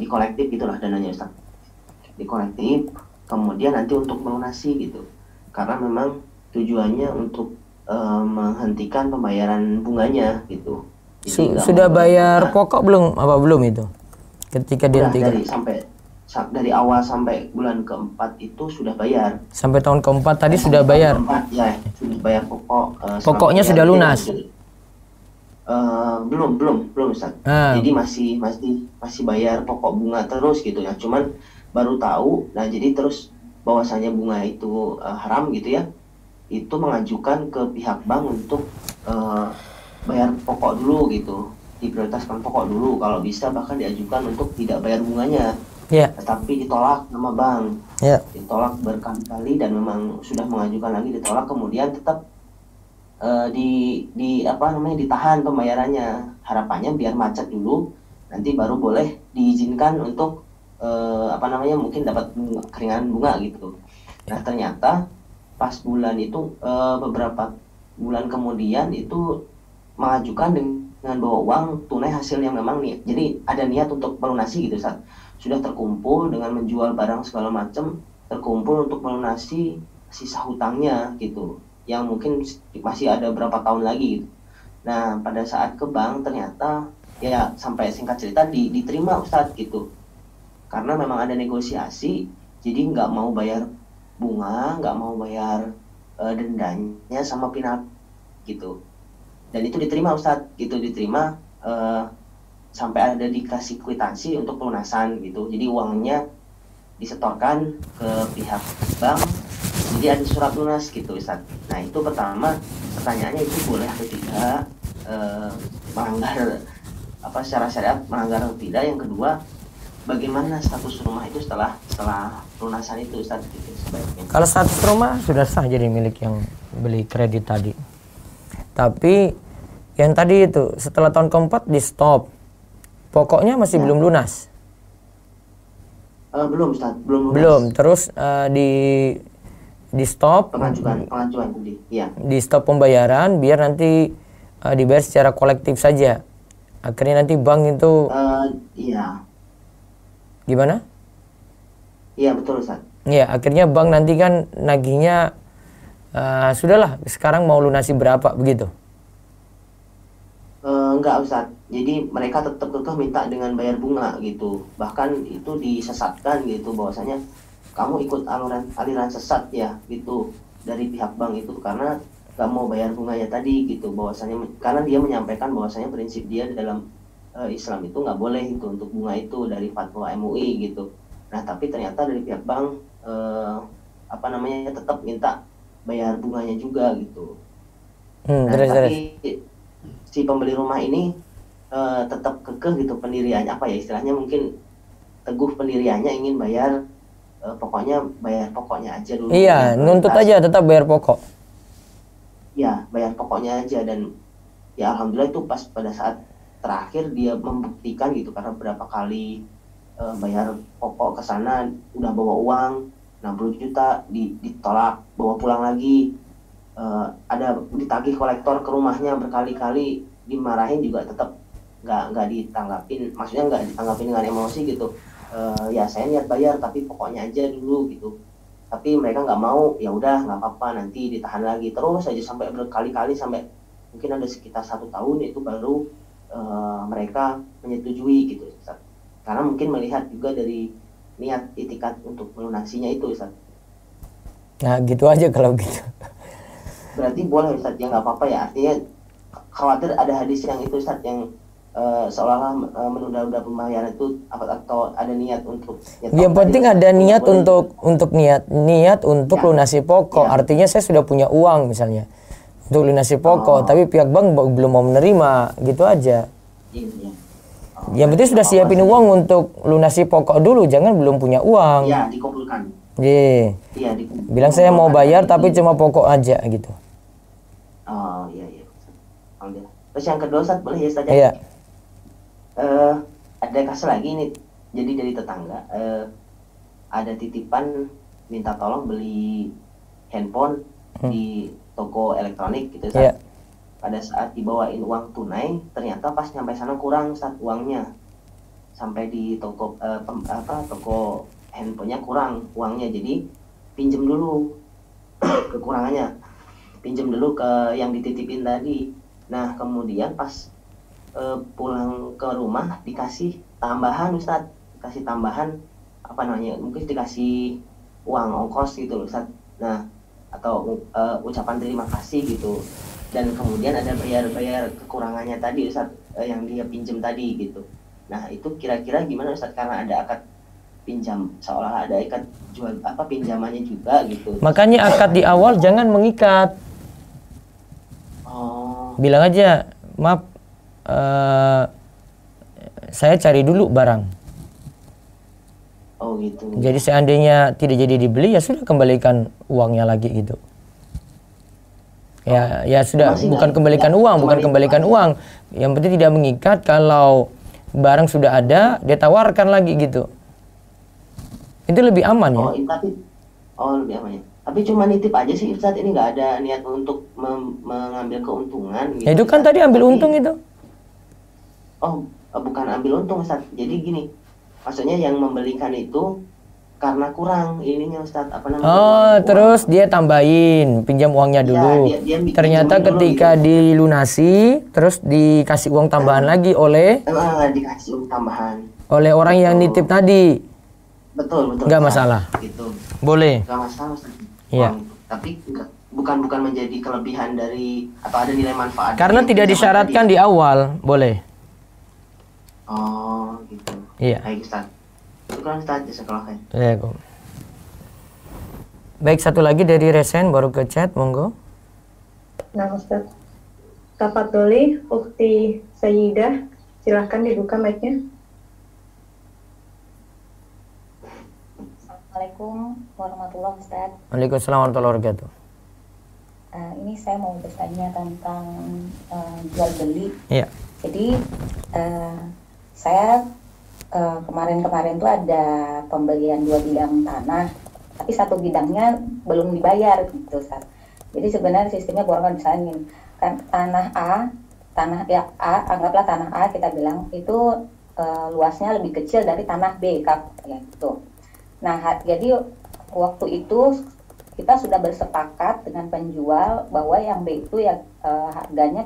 kolektif gitulah dananya Ustaz, di kolektif, kemudian nanti untuk melunasi gitu, karena memang tujuannya untuk menghentikan pembayaran bunganya gitu. Jadi nggak Sudah mau bayar bunga. pokok belum itu? Ketika Udah, dihentikan. dari awal sampai bulan keempat itu sudah bayar. Sampai tahun keempat tadi sudah bayar. Keempat, ya, sudah bayar pokok. Pokoknya selama sudah tiga lunas? bulan. Belum Ustaz. Ah. Jadi masih bayar pokok bunga terus gitu ya. Cuman baru tahu, nah jadi terus bahwasanya bunga itu haram gitu ya. Itu mengajukan ke pihak bank untuk bayar pokok dulu gitu, diprioritaskan pokok dulu, kalau bisa bahkan diajukan untuk tidak bayar bunganya. Iya. Tetapi ditolak sama bank, Iya. ditolak berkali-kali dan memang sudah mengajukan lagi ditolak, kemudian tetap ditahan pembayarannya, harapannya biar macet dulu, nanti baru boleh diizinkan untuk mungkin dapat keringanan bunga gitu. Nah ternyata pas bulan itu beberapa bulan kemudian itu mengajukan dengan bawa uang tunai hasil yang memang niat, jadi ada niat untuk melunasi gitu Ustaz. Sudah terkumpul dengan menjual barang segala macam, terkumpul untuk melunasi sisa hutangnya gitu, yang mungkin masih ada berapa tahun lagi gitu. Nah pada saat ke bank ternyata ya sampai singkat cerita diterima Ustaz gitu, karena memang ada negosiasi, jadi nggak mau bayar bunga, nggak mau bayar dendanya sama penalti gitu, dan itu diterima Ustadz gitu, diterima sampai ada dikasih kwitansi untuk pelunasan gitu, jadi uangnya disetorkan ke pihak bank, jadi ada surat lunas gitu Ustadz. Nah itu pertama, pertanyaannya itu boleh atau tidak, melanggar secara syariat, melanggar atau tidak. Yang kedua, bagaimana status rumah itu setelah pelunasan itu Ustaz gitu, sebaiknya? Kalau status rumah sudah sah jadi milik yang beli kredit tadi. Tapi yang tadi itu setelah tahun keempat di stop, pokoknya masih belum lunas. Belum Ustaz, belum lunas. Belum. Terus di stop. Pengajuan tadi, ya. Di stop pembayaran biar nanti dibayar secara kolektif saja. Akhirnya nanti bank itu Iya. gimana? Iya betul Ustaz. Iya, akhirnya bank nanti kan nagihnya sudahlah sekarang mau lunasi berapa begitu. Enggak Ustaz. Jadi mereka tetap kekeh minta dengan bayar bunga gitu. Bahkan itu disesatkan gitu, bahwasanya kamu ikut aliran sesat ya gitu dari pihak bank itu, karena nggak mau bayar bunganya tadi gitu, bahwasanya karena dia menyampaikan bahwasanya prinsip dia dalam Islam itu nggak boleh itu untuk bunga itu dari fatwa MUI gitu. Nah tapi ternyata dari pihak bank apa namanya tetap minta bayar bunganya juga gitu. Nah, Terus. tapi si pembeli rumah ini tetap kekeh gitu pendiriannya, apa ya istilahnya, mungkin teguh pendiriannya ingin bayar pokoknya bayar pokoknya aja dulu. Iya, nuntut aja tetap bayar pokok. Ya, bayar pokoknya aja. Dan ya alhamdulillah itu pas pada saat terakhir dia membuktikan gitu, karena berapa kali bayar pokok ke sana udah bawa uang 60 juta ditolak, bawa pulang lagi. Ada ditagih kolektor ke rumahnya berkali-kali, dimarahin juga tetap nggak ditanggapin, maksudnya nggak ditanggapin dengan emosi gitu. Ya saya niat bayar tapi pokoknya aja dulu gitu. Tapi mereka nggak mau, ya udah nggak apa-apa nanti ditahan lagi, terus aja sampai berkali-kali, sampai mungkin ada sekitar 1 tahun itu baru mereka menyetujui gitu Ustaz. Karena mungkin melihat juga dari niat itikat untuk melunasinya itu Ustaz. Nah gitu aja kalau gitu. Berarti boleh Ustaz, ya nggak apa-apa ya, artinya khawatir ada hadis yang itu Ustaz yang seolah-olah menunda-nunda pembayaran itu atau ada niat untuk Yang penting ada niat untuk niat untuk Ya. lunasi pokok. Ya. Artinya saya sudah punya uang misalnya untuk lunasi pokok, tapi pihak bank belum mau menerima, gitu aja. Iya. Yang penting sudah siapin uang untuk lunasi pokok dulu, jangan belum punya uang. Iya, dikumpulkan. Iya. Iya, dikumpulkan. Bilang saya mau bayar tapi cuma pokok aja gitu. Oh, iya. Alhamdulillah. Terus yang kedua Ustaz, boleh ya Ustaz? Iya. Ada kasus lagi nih, jadi dari tetangga ada titipan minta tolong beli handphone di toko elektronik gitu Ustaz. Iya. Pada saat dibawain uang tunai, ternyata pas nyampe sana kurang Ustaz uangnya. Sampai di toko toko handphonenya kurang uangnya, jadi pinjem dulu kekurangannya, pinjem dulu ke yang dititipin tadi. Nah kemudian pas pulang ke rumah dikasih tambahan Ustaz, dikasih tambahan apa namanya, mungkin dikasih uang ongkos gitu loh Ustaz. Nah atau ucapan terima kasih gitu, dan kemudian ada bayar kekurangannya tadi Ustaz, yang dia pinjem tadi gitu. Nah itu kira-kira gimana Ustaz, karena ada akad pinjam, seolah ada akad jual pinjamannya juga gitu. Makanya akad di awal jangan mengikat. Bilang aja, maaf, saya cari dulu barang. Oh gitu. Jadi seandainya tidak jadi dibeli, ya sudah kembalikan uangnya lagi gitu. Ya sudah, bukan kembalikan uang, bukan kembalikan uang. Yang penting tidak mengikat. Kalau barang sudah ada, dia tawarkan lagi gitu. Itu lebih aman ya. Lebih aman ya. Tapi cuma nitip aja sih Ustaz, ini nggak ada niat untuk mengambil keuntungan gitu. Ya, itu kan tadi ambil untung itu. Bukan ambil untung Ustaz. Jadi gini, maksudnya yang membelikan itu karena kurang ininya Ustaz, apa namanya? Terus dia tambahin, pinjam uangnya dulu. Dia ternyata ketika gitu. dilunasi, terus dikasih uang tambahan lagi oleh dikasih uang tambahan oleh orang yang nitip tadi. Betul. Nggak masalah. Gitu. Boleh. Nggak masalah Ustaz. Iya. Tapi bukan menjadi kelebihan dari atau ada nilai manfaat. Karena tidak disyaratkan di awal, boleh. Oh, gitu. Iya. Baik Ustaz. Syukur Ustaz, jazakallahu khair. Ya, baik, satu lagi dari Resen baru ke chat, monggo. Nah Ustaz, Tafadholi Ukhti Sayyidah, silahkan dibuka mic-nya. Assalamualaikum warahmatullahi wabarakatuh. Waalaikumsalam warahmatullahi wabarakatuh. Ini saya mau bertanya tentang jual beli. Iya. Jadi saya kemarin tuh ada pembelian 2 bidang tanah, tapi 1 bidangnya belum dibayar gitu Ustaz. Jadi sebenarnya sistemnya borong misalnya kan tanah A, anggaplah tanah A kita bilang itu luasnya lebih kecil dari tanah B ya gitu. Nah, jadi waktu itu kita sudah bersepakat dengan penjual bahwa yang B itu ya harganya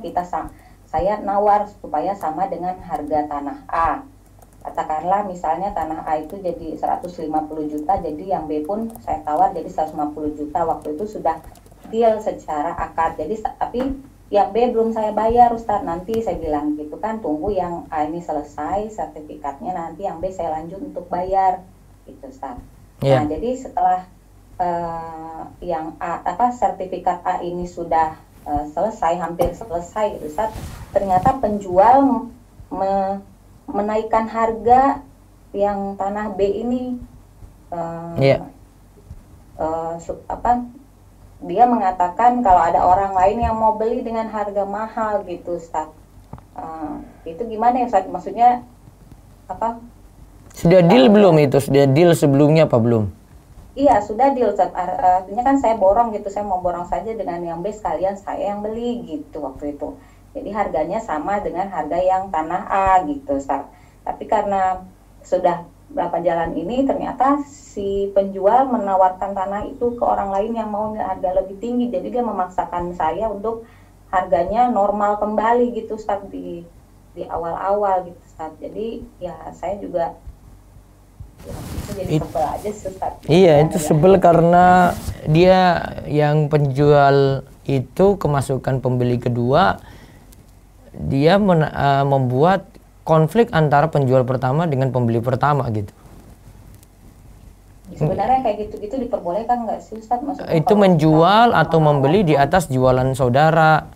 saya nawar supaya sama dengan harga tanah A. Katakanlah misalnya tanah A itu jadi 150 juta, jadi yang B pun saya tawar jadi 150 juta. Waktu itu sudah deal secara akad. Jadi tapi yang B belum saya bayar Ustaz, nanti saya bilang gitu kan, tunggu yang A ini selesai sertifikatnya, nanti yang B saya lanjut untuk bayar gitu Ustaz. Yeah. Nah jadi setelah yang A, sertifikat A ini sudah selesai, hampir selesai, Ustaz, ternyata penjual menaikkan harga yang tanah B ini. Dia mengatakan kalau ada orang lain yang mau beli dengan harga mahal gitu, Ustaz. Itu gimana ya, Ustaz? Maksudnya apa? Sudah deal belum itu? Sudah deal sebelumnya apa belum? Iya, sudah deal, Ustaz. Artinya kan saya borong gitu, saya mau borong saja dengan yang B, sekalian saya yang beli gitu waktu itu. Jadi harganya sama dengan harga yang tanah A gitu, Ustaz. Tapi karena sudah berapa jalan ini, ternyata si penjual menawarkan tanah itu ke orang lain yang mau harga lebih tinggi. Jadi dia memaksakan saya untuk harganya normal kembali gitu, Ustaz, di awal-awal gitu, Ustaz. Jadi ya saya juga itu jadi sebel aja, Ustaz. Iya, itu sebel karena dia yang penjual itu kemasukan pembeli kedua, dia membuat konflik antara penjual pertama dengan pembeli pertama gitu. Sebenarnya kayak gitu-gitu diperbolehkan nggak sih, Ustaz? Maksudnya itu menjual atau membeli di atas jualan saudara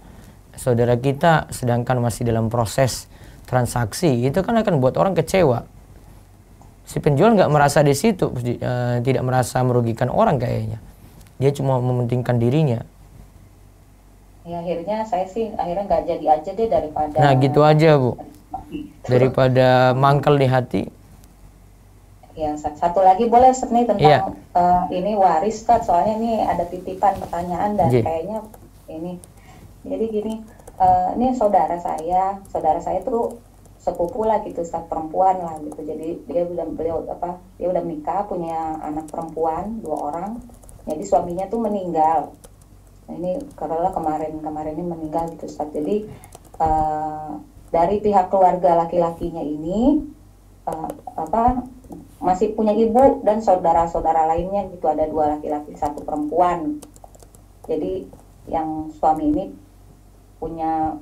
kita, sedangkan masih dalam proses transaksi, itu kan akan buat orang kecewa. Si penjual nggak merasa di situ, tidak merasa merugikan orang kayaknya. Dia cuma mementingkan dirinya. Ya akhirnya saya sih nggak jadi aja deh daripada. Nah gitu aja, Bu. Daripada mangkel di hati. Ya, satu lagi boleh nih tentang ini waris, Ustaz. Soalnya ini ada titipan pertanyaan dan kayaknya ini. Jadi gini, ini saudara saya tuh sepupu lah gitu, Ustaz, perempuan lah gitu. Jadi dia udah menikah, punya anak perempuan 2 orang. Jadi suaminya tuh meninggal. Nah, ini karena kemarin ini meninggal gitu, Ustaz. Jadi dari pihak keluarga laki-lakinya ini masih punya ibu dan saudara-saudara lainnya gitu, ada 2 laki-laki 1 perempuan. Jadi yang suami ini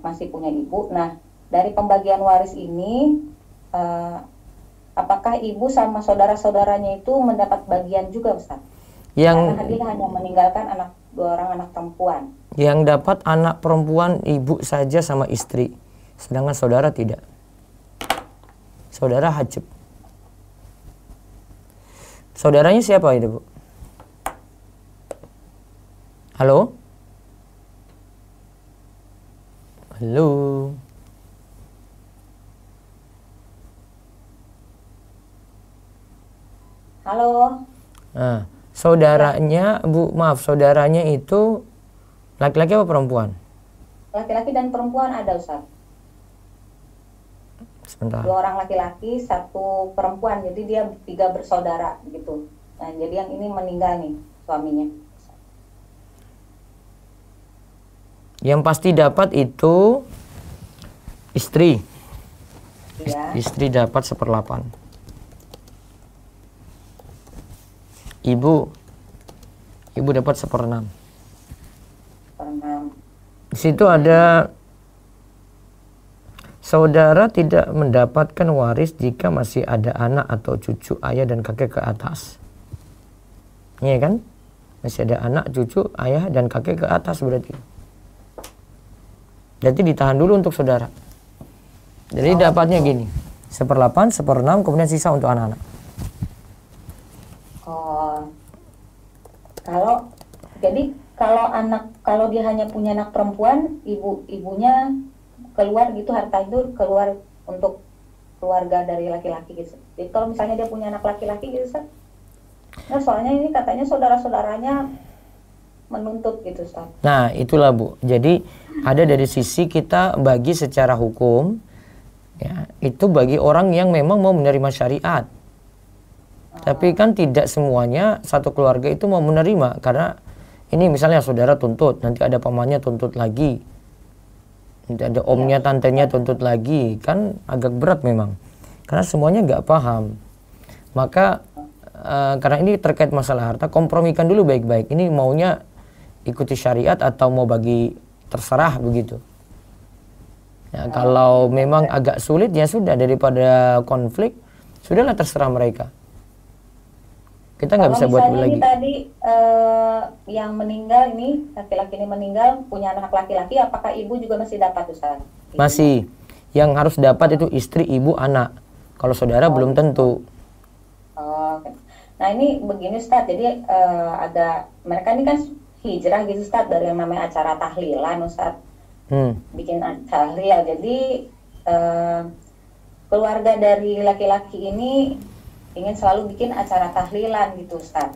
masih punya ibu. Nah, dari pembagian waris ini apakah ibu sama saudara-saudaranya itu mendapat bagian juga, Ustaz? Karena dia hanya meninggalkan 2 orang anak perempuan. Yang dapat anak perempuan ibu saja sama istri, sedangkan saudara tidak. Saudara hajib. Saudaranya siapa itu, Bu? Halo? Halo? Halo? Nah, saudaranya, Bu, maaf, saudaranya itu laki-laki apa perempuan? Laki-laki dan perempuan ada, Ustaz. Sebentar. 2 orang laki-laki, 1 perempuan, jadi dia 3 bersaudara gitu. Nah, jadi yang ini meninggal nih suaminya. Yang pasti dapat itu istri. Ya. Istri dapat 1/8. Ibu dapat 1/6. Di situ ada saudara tidak mendapatkan waris jika masih ada anak atau cucu ayah dan kakek ke atas. Iya kan? Masih ada anak, cucu, ayah dan kakek ke atas berarti. Berarti ditahan dulu untuk saudara. Jadi dapatnya gini, 1/8, 1/6, kemudian sisa untuk anak-anak. Kalau dia hanya punya anak perempuan, ibunya keluar gitu, harta itu keluar untuk keluarga dari laki-laki gitu. Jadi kalau misalnya dia punya anak laki-laki gitu, Ustaz. Nah, soalnya ini katanya saudara-saudaranya menuntut gitu, Ustaz. Nah, itulah, Bu. Jadi ada dari sisi kita bagi secara hukum, ya, itu bagi orang yang memang mau menerima syariat. Tapi kan tidak semuanya satu keluarga itu mau menerima, karena ini misalnya saudara tuntut, nanti ada pamannya tuntut lagi, nanti ada omnya, tantenya tuntut lagi, kan agak berat memang, karena semuanya nggak paham. Maka karena ini terkait masalah harta, kompromikan dulu baik-baik. Ini maunya ikuti syariat atau mau bagi, terserah begitu. Ya, kalau memang agak sulit ya sudah, daripada konflik, sudahlah terserah mereka. Kita nggak bisa buat misalnya lagi. ini tadi yang meninggal ini, laki-laki ini meninggal punya anak laki-laki, apakah ibu juga masih dapat Ustaz? Masih. Yang harus dapat itu istri, ibu, anak. Kalau saudara belum tentu. Oh, oke. Nah ini begini Ustaz, jadi ada mereka ini kan hijrah gitu Ustaz dari yang namanya acara tahlilan Ustaz. Bikin tahlil, jadi keluarga dari laki-laki ini ingin selalu bikin acara tahlilan gitu Ustaz.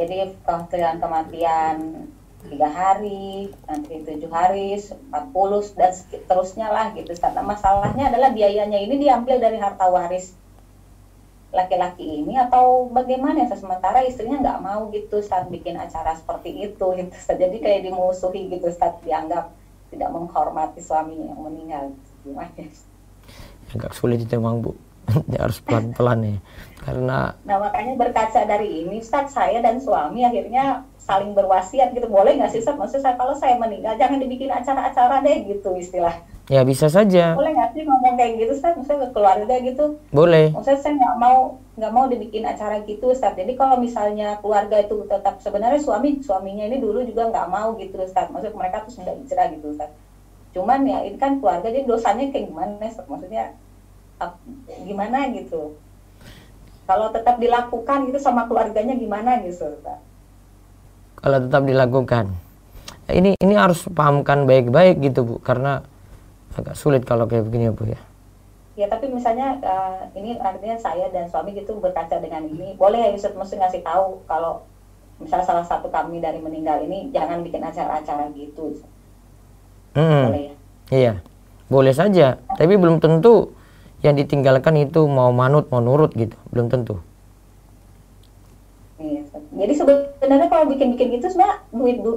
Jadi tahlilan kematian 3 hari, nanti 7 hari, 40 dan seterusnya lah gitu Ustaz. Nah, masalahnya adalah biayanya ini diambil dari harta waris laki-laki ini atau bagaimana ya, sementara istrinya nggak mau gitu Ustaz bikin acara seperti itu gitu Ustaz. Jadi kayak dimusuhi gitu Ustaz, dianggap tidak menghormati suaminya yang meninggal. Gimana? Agak sulit itu memang Bu. Harus pelan-pelan ya. Karena Nah makanya berkaca dari ini Ustaz, saya dan suami akhirnya saling berwasiat gitu. Boleh nggak sih Ustaz? Maksud saya kalau saya meninggal jangan dibikin acara-acara deh gitu istilah. ya bisa saja. Boleh nggak sih ngomong kayak gitu Ustaz? Maksudnya ke keluarga gitu. Boleh. Maksudnya saya nggak mau dibikin acara gitu Ustaz. Jadi kalau misalnya keluarga itu tetap, sebenarnya suaminya ini dulu juga nggak mau gitu Ustaz. Maksudnya mereka tuh sudah hijrah gitu Ustaz. Cuman ya ini kan keluarga, jadi dosanya kayak gimana Ustaz? Maksudnya gimana gitu? Kalau tetap dilakukan gitu sama keluarganya gimana gitu Ustaz? Kalau tetap dilakukan, ini harus pahamkan baik-baik gitu Bu, karena agak sulit kalau kayak begini ya Bu ya. Ya tapi misalnya ini artinya saya dan suami gitu berkaca dengan ini, boleh ya Ustaz mesti ngasih tahu kalau misalnya salah satu kami dari meninggal ini jangan bikin acara-acara gitu Ustaz. Boleh ya? Iya, boleh saja, tapi belum tentu yang ditinggalkan itu mau manut, mau nurut gitu, belum tentu. Iya, jadi sebenarnya kalau bikin-bikin gitu sebenarnya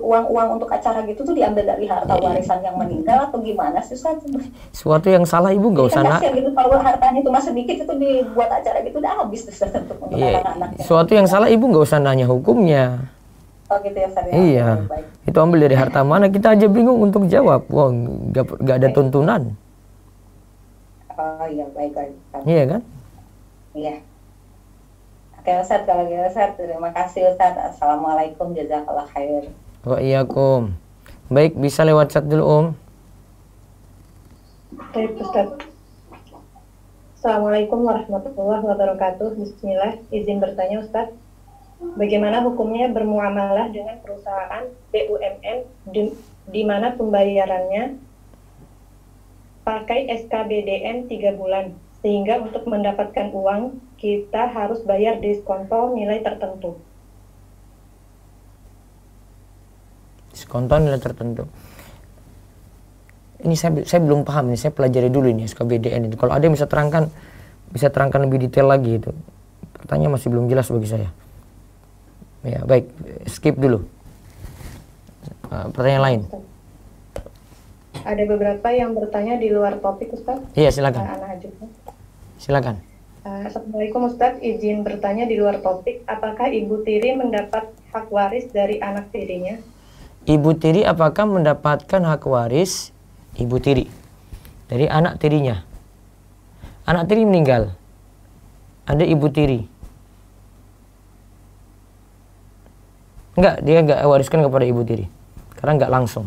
uang-uang untuk acara gitu tuh diambil dari harta warisan yang meninggal atau gimana sih Ustaz? Suatu yang salah Ibu nggak usah nak. Gitu, kalau hartanya cuma sedikit itu dibuat acara gitu udah habis tuh Ustaz untuk anak-anaknya. Suatu yang salah Ibu nggak usah nanya hukumnya. Oh gitu ya Ustaz ya. Iya, itu ambil dari harta mana, kita aja bingung untuk jawab. Wah, nggak ada tuntunan. Oh iya, baik. Iya kan? Iya. Oke Ustaz, kalau gitu Ustaz, terima kasih Ustaz. Assalamualaikum, jazakallah khair. Waalaikumsalam. Baik, bisa lewat chat dulu Baik Ustaz. Assalamualaikum warahmatullahi wabarakatuh. Bismillah, izin bertanya Ustaz. Bagaimana hukumnya bermuamalah dengan perusahaan BUMN di mana pembayarannya pakai SKBDN 3 bulan, sehingga untuk mendapatkan uang kita harus bayar diskonto nilai tertentu. Diskonto nilai tertentu. Ini saya belum paham, ini saya pelajari dulu ini SKBDN itu. Kalau ada yang bisa terangkan lebih detail lagi itu. Pertanyaan masih belum jelas bagi saya. Ya baik, skip dulu. Pertanyaan lain. Ada beberapa yang bertanya di luar topik Ustaz. Iya silakan. Silakan. Assalamualaikum Ustaz, izin bertanya di luar topik. Apakah ibu tiri mendapat hak waris dari anak tirinya? Ibu tiri apakah mendapatkan hak waris ibu tiri dari anak tirinya? Anak tiri meninggal, ada ibu tiri. Enggak, dia enggak wariskan kepada ibu tiri karena enggak langsung.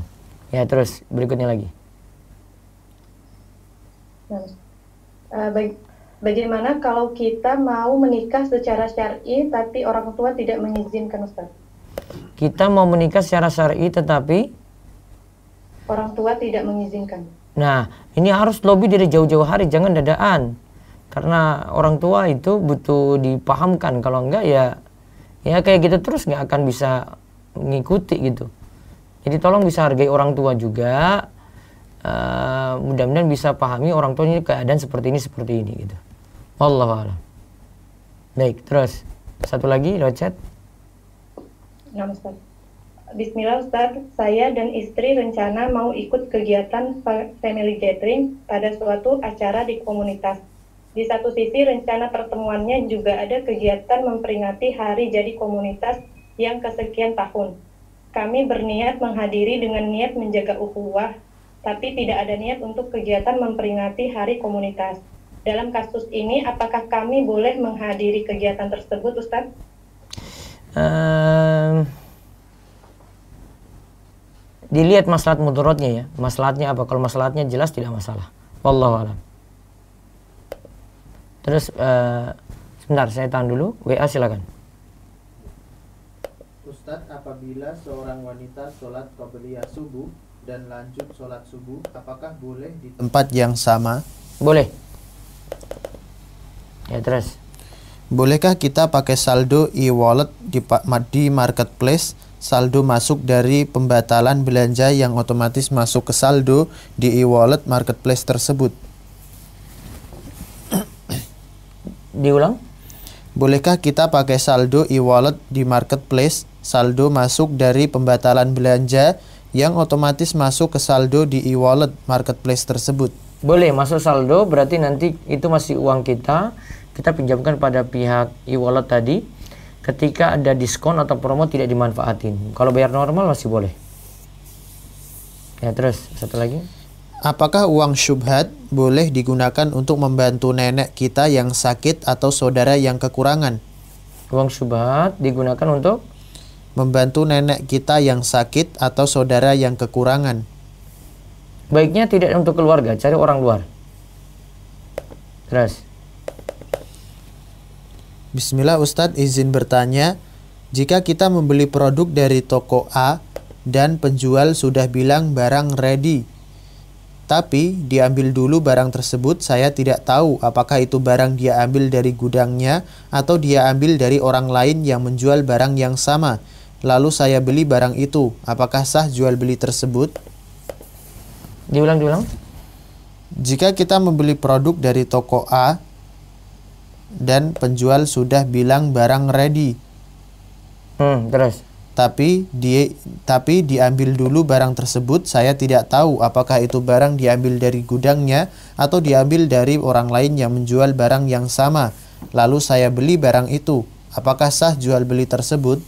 Ya terus berikutnya lagi. Bagaimana kalau kita mau menikah secara syar'i tapi orang tua tidak mengizinkan Ustaz? Kita mau menikah secara syar'i tetapi orang tua tidak mengizinkan. Nah, ini harus lobby dari jauh-jauh hari, jangan dadaan. Karena orang tua itu butuh dipahamkan, kalau enggak ya kayak gitu terus nggak akan bisa mengikuti gitu. Jadi tolong bisa hargai orang tua juga. Mudah-mudahan bisa pahami orang tua ini keadaan seperti ini gitu. Wallahu a'lam. Baik, terus satu lagi lewat chat. Nah, Ustaz. Bismillah Ustaz, saya dan istri rencana mau ikut kegiatan family gathering pada suatu acara di komunitas. Di satu sisi rencana pertemuannya juga ada kegiatan memperingati hari jadi komunitas yang kesekian tahun. Kami berniat menghadiri dengan niat menjaga ukhuwah, tapi tidak ada niat untuk kegiatan memperingati hari komunitas. Dalam kasus ini, apakah kami boleh menghadiri kegiatan tersebut, Ustaz? Dilihat maslahat mudaratnya ya. Maslahatnya apa? Kalau maslahatnya jelas tidak masalah. Wallahu a'lam. Terus sebentar saya tahan dulu. WA silakan. Ustadz, apabila seorang wanita sholat qabliyah subuh dan lanjut sholat subuh, apakah boleh di Tempat yang sama. Boleh. Ya terus. Bolehkah kita pakai saldo e-wallet di marketplace? Saldo masuk dari pembatalan belanja yang otomatis masuk ke saldo di e-wallet marketplace tersebut. Diulang. Bolehkah kita pakai saldo e-wallet di marketplace? Saldo masuk dari pembatalan belanja yang otomatis masuk ke saldo di e-wallet marketplace tersebut. Boleh masuk saldo, berarti nanti itu masih uang kita pinjamkan pada pihak e-wallet tadi. Ketika ada diskon atau promo tidak dimanfaatin. Kalau bayar normal masih boleh. Ya terus satu lagi. Apakah uang syubhat boleh digunakan untuk membantu nenek kita yang sakit atau saudara yang kekurangan? Uang syubhat digunakan untuk membantu nenek kita yang sakit atau saudara yang kekurangan. Baiknya tidak untuk keluarga, cari orang luar. Terus. Bismillah Ustadz, izin bertanya, jika kita membeli produk dari toko A dan penjual sudah bilang barang ready, tapi diambil dulu barang tersebut, saya tidak tahu apakah itu barang dia ambil dari gudangnya atau dia ambil dari orang lain yang menjual barang yang sama. Lalu saya beli barang itu, apakah sah jual beli tersebut? Diulang. Jika kita membeli produk dari toko A dan penjual sudah bilang barang ready, terus. Tapi diambil dulu barang tersebut, saya tidak tahu apakah itu barang diambil dari gudangnya atau diambil dari orang lain yang menjual barang yang sama. Lalu saya beli barang itu, apakah sah jual beli tersebut?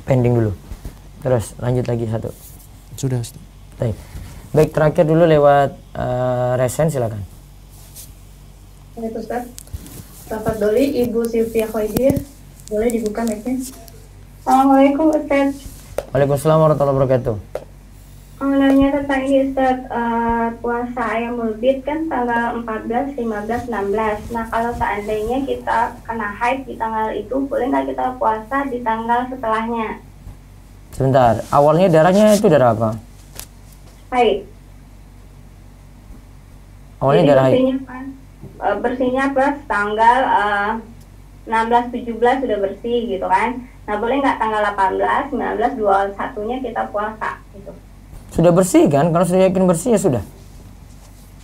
Pending dulu. Terus lanjut lagi satu. Sudah, Ustaz. Baik, terakhir dulu lewat resen silakan. Baik Ustaz. Bapak Doli, Ibu Sylvia Khoidir, boleh dibuka mic-nya? Assalamualaikum Ustaz. Waalaikumsalam warahmatullahi wabarakatuh. Nanya tentang ini Ustaz, puasa Ayyamul Bid kan tanggal 14, 15, 16. Nah kalau seandainya kita kena haid di tanggal itu, boleh nggak kita puasa di tanggal setelahnya? Sebentar, awalnya darahnya itu darah apa? Haid. Awalnya darah haid. Bersihnya pas tanggal 16, 17 sudah bersih gitu kan. Nah boleh nggak tanggal 18, 19, 21-nya kita puasa gitu? Sudah bersih kan? Kalau sudah yakin bersih ya sudah.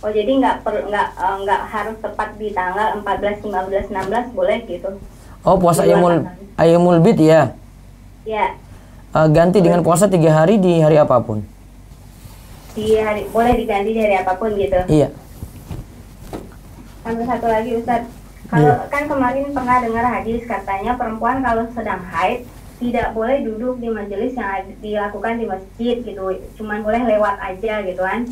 Oh jadi nggak harus tepat di tanggal 14, 15, 16 boleh gitu? Oh puasa Ayyamul Bid ya? Ya. Ganti dengan puasa 3 hari di hari apapun. Boleh diganti dari apapun gitu? Iya. Sampai satu lagi Ustaz, kalau kan kemarin pernah dengar hadis katanya perempuan kalau sedang haid tidak boleh duduk di majelis yang dilakukan di masjid gitu, cuman boleh lewat aja gitu kan.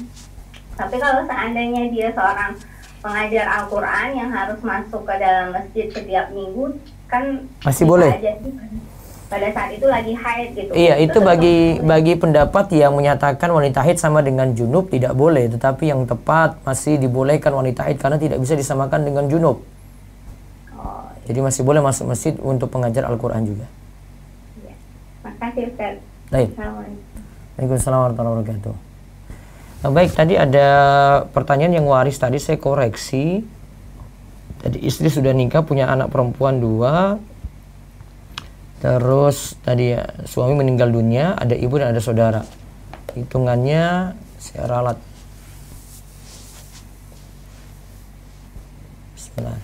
Tapi kalau seandainya dia seorang pengajar Al-Quran yang harus masuk ke dalam masjid setiap minggu kan masih boleh aja, pada saat itu lagi haid gitu. Iya, itu bagi pendapat yang menyatakan wanita haid sama dengan junub tidak boleh, tetapi yang tepat masih dibolehkan wanita haid karena tidak bisa disamakan dengan junub. Oh, jadi masih boleh masuk masjid untuk pengajar Al-Quran juga. Iya. Makasih Ustaz. Baik. Waalaikumsalam warahmatullahi wabarakatuh. Nah, baik, tadi ada pertanyaan yang waris tadi saya koreksi. Tadi istri sudah nikah punya anak perempuan 2. Terus tadi ya, suami meninggal dunia, ada ibu dan ada saudara. Hitungannya saya ralat. Bismillah.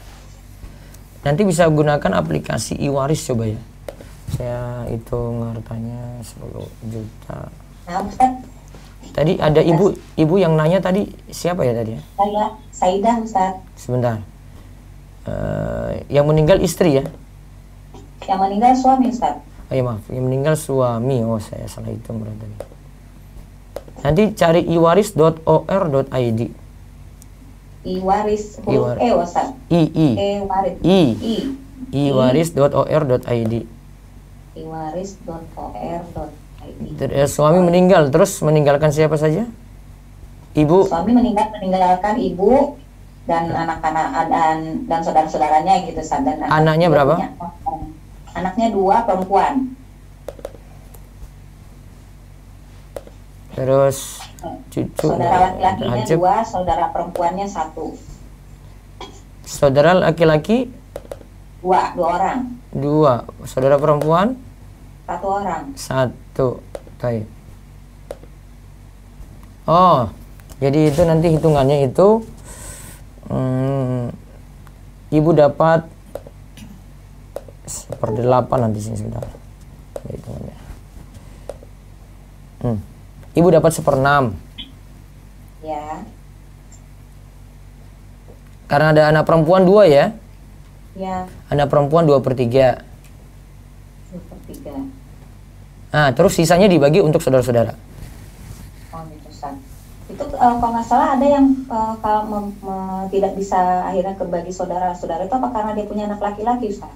Nanti bisa gunakan aplikasi e-waris coba ya. Saya hitung hartanya 10 juta. Nah, Ustaz. Tadi ada ibu yang nanya tadi siapa ya tadi ya? Saya Saidah Ustaz. Sebentar. Yang meninggal istri ya? Yang meninggal suami Ustaz. Oh ya maaf, yang meninggal suami. Oh saya salah hitung berarti. Nanti cari iwaris.or.id. Iwaris huruf E Ustaz. Waris. Iwaris.or.id. Iwaris.or.id. Suami meninggal, terus meninggalkan siapa saja? Ibu. Suami meninggalkan ibu dan anak-anak dan saudara-saudaranya gitu Ustaz. Dan Anaknya berapa? Anaknya 2 perempuan. Terus cucu. Saudara laki-lakinya 2, saudara perempuannya 1. Saudara laki-laki 2 orang. 2. Saudara perempuan 1 orang. 1. Baik. Oh, jadi itu nanti hitungannya itu ibu dapat seperdelapan nanti sini sebentar. Hitungannya. Ibu dapat 1/6. Ya. Karena ada anak perempuan 2 ya. Ya. Anak perempuan 2/3. 2/3. Nah, terus sisanya dibagi untuk saudara-saudara. Oh, gitu Ustaz. Itu kalau nggak salah ada yang kalau tidak bisa akhirnya kebagi saudara-saudara itu apa karena dia punya anak laki-laki Ustaz?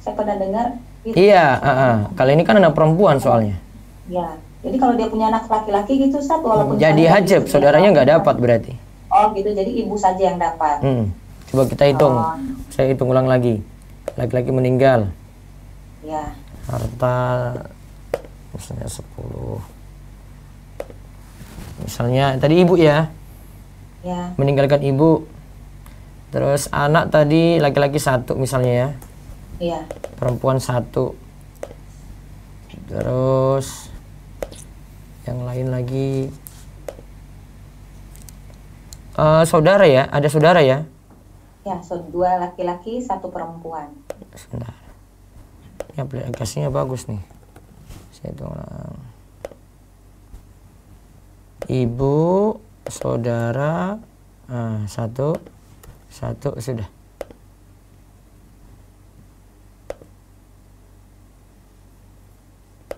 Saya pernah dengar. Iya, kali ini kan anak perempuan soalnya. Ya. Jadi kalau dia punya anak laki-laki gitu Ustaz, walaupun jadi hajab, saudaranya nggak dapat berarti. Oh gitu, jadi ibu saja yang dapat. Coba kita hitung. Saya hitung ulang lagi. Laki-laki meninggal. Ya. Harta misalnya 10. Misalnya tadi ibu ya. Ya. Meninggalkan ibu. Terus anak tadi laki-laki 1 misalnya ya. Iya. Perempuan 1. Terus yang lain lagi saudara ya, ada saudara ya? Ya, 2 laki-laki, 1 perempuan. Sebentar. Ini aplikasinya bagus nih. Saya hitung ulang. Ibu, saudara, 1 sudah.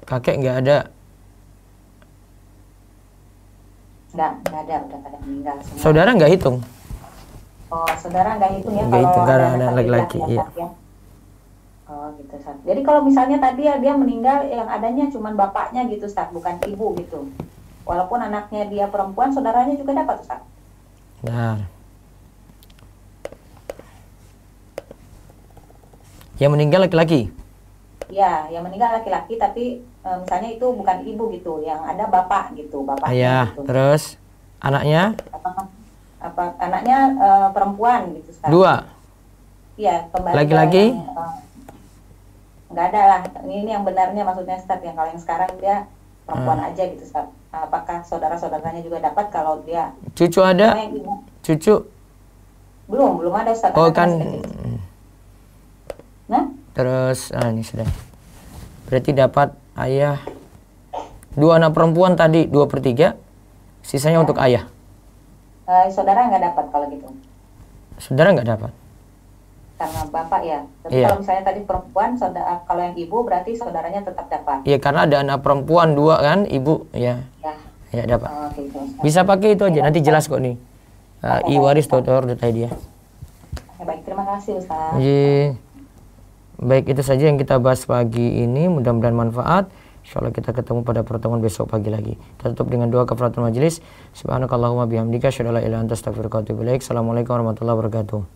Kakek nggak ada. Nggak ada, udah pada meninggal semua. Saudara nggak hitung? Oh, saudara nggak hitung ya Nggak kalau hitung, karena ada ada laki-laki, iya. ya. Oh gitu Ustaz. Jadi kalau misalnya tadi ya dia meninggal yang adanya cuma bapaknya gitu Ustaz, bukan ibu gitu. Walaupun anaknya dia perempuan, saudaranya juga dapat Ustaz. Benar. Yang meninggal laki-laki? Ya, yang meninggal laki-laki tapi misalnya itu bukan ibu gitu, yang ada bapak gitu, bapaknya Ayah, gitu. terus anaknya? Anaknya perempuan gitu Ustaz. 2. Iya, kembali laki-laki? Nggak ada lah. Ini yang benarnya maksudnya Ustaz, yang kalau yang sekarang dia perempuan aja gitu Ustaz. Apakah saudara-saudaranya juga dapat kalau dia Cucu ada? Cucu? Belum ada Ustaz. Oh kan. Nah? Terus ini sudah. Berarti dapat ayah 2 anak perempuan tadi 2/3. Sisanya untuk ayah. Saudara nggak dapat kalau gitu. Saudara nggak dapat. Karena bapak ya. Tapi Iya. kalau misalnya tadi perempuan, kalau yang ibu berarti saudaranya tetap dapat. Iya, karena ada anak perempuan 2 kan, ibu ya. Ya. Ya dapat. Oh, gitu, Bisa pakai itu aja, nanti jelas kok nih. iwaris.or.id ya. Baik, terima kasih Ustaz. Iya. Baik, itu saja yang kita bahas pagi ini. Mudah-mudahan manfaat. Insyaallah kita ketemu pada pertemuan besok pagi lagi. Kita tutup dengan doa kafaratul majelis. Subhanakallahumma bihamdika asyhadu an la ilaha illa anta astaghfiruka wa atubu ilaik. Assalamualaikum warahmatullahi wabarakatuh.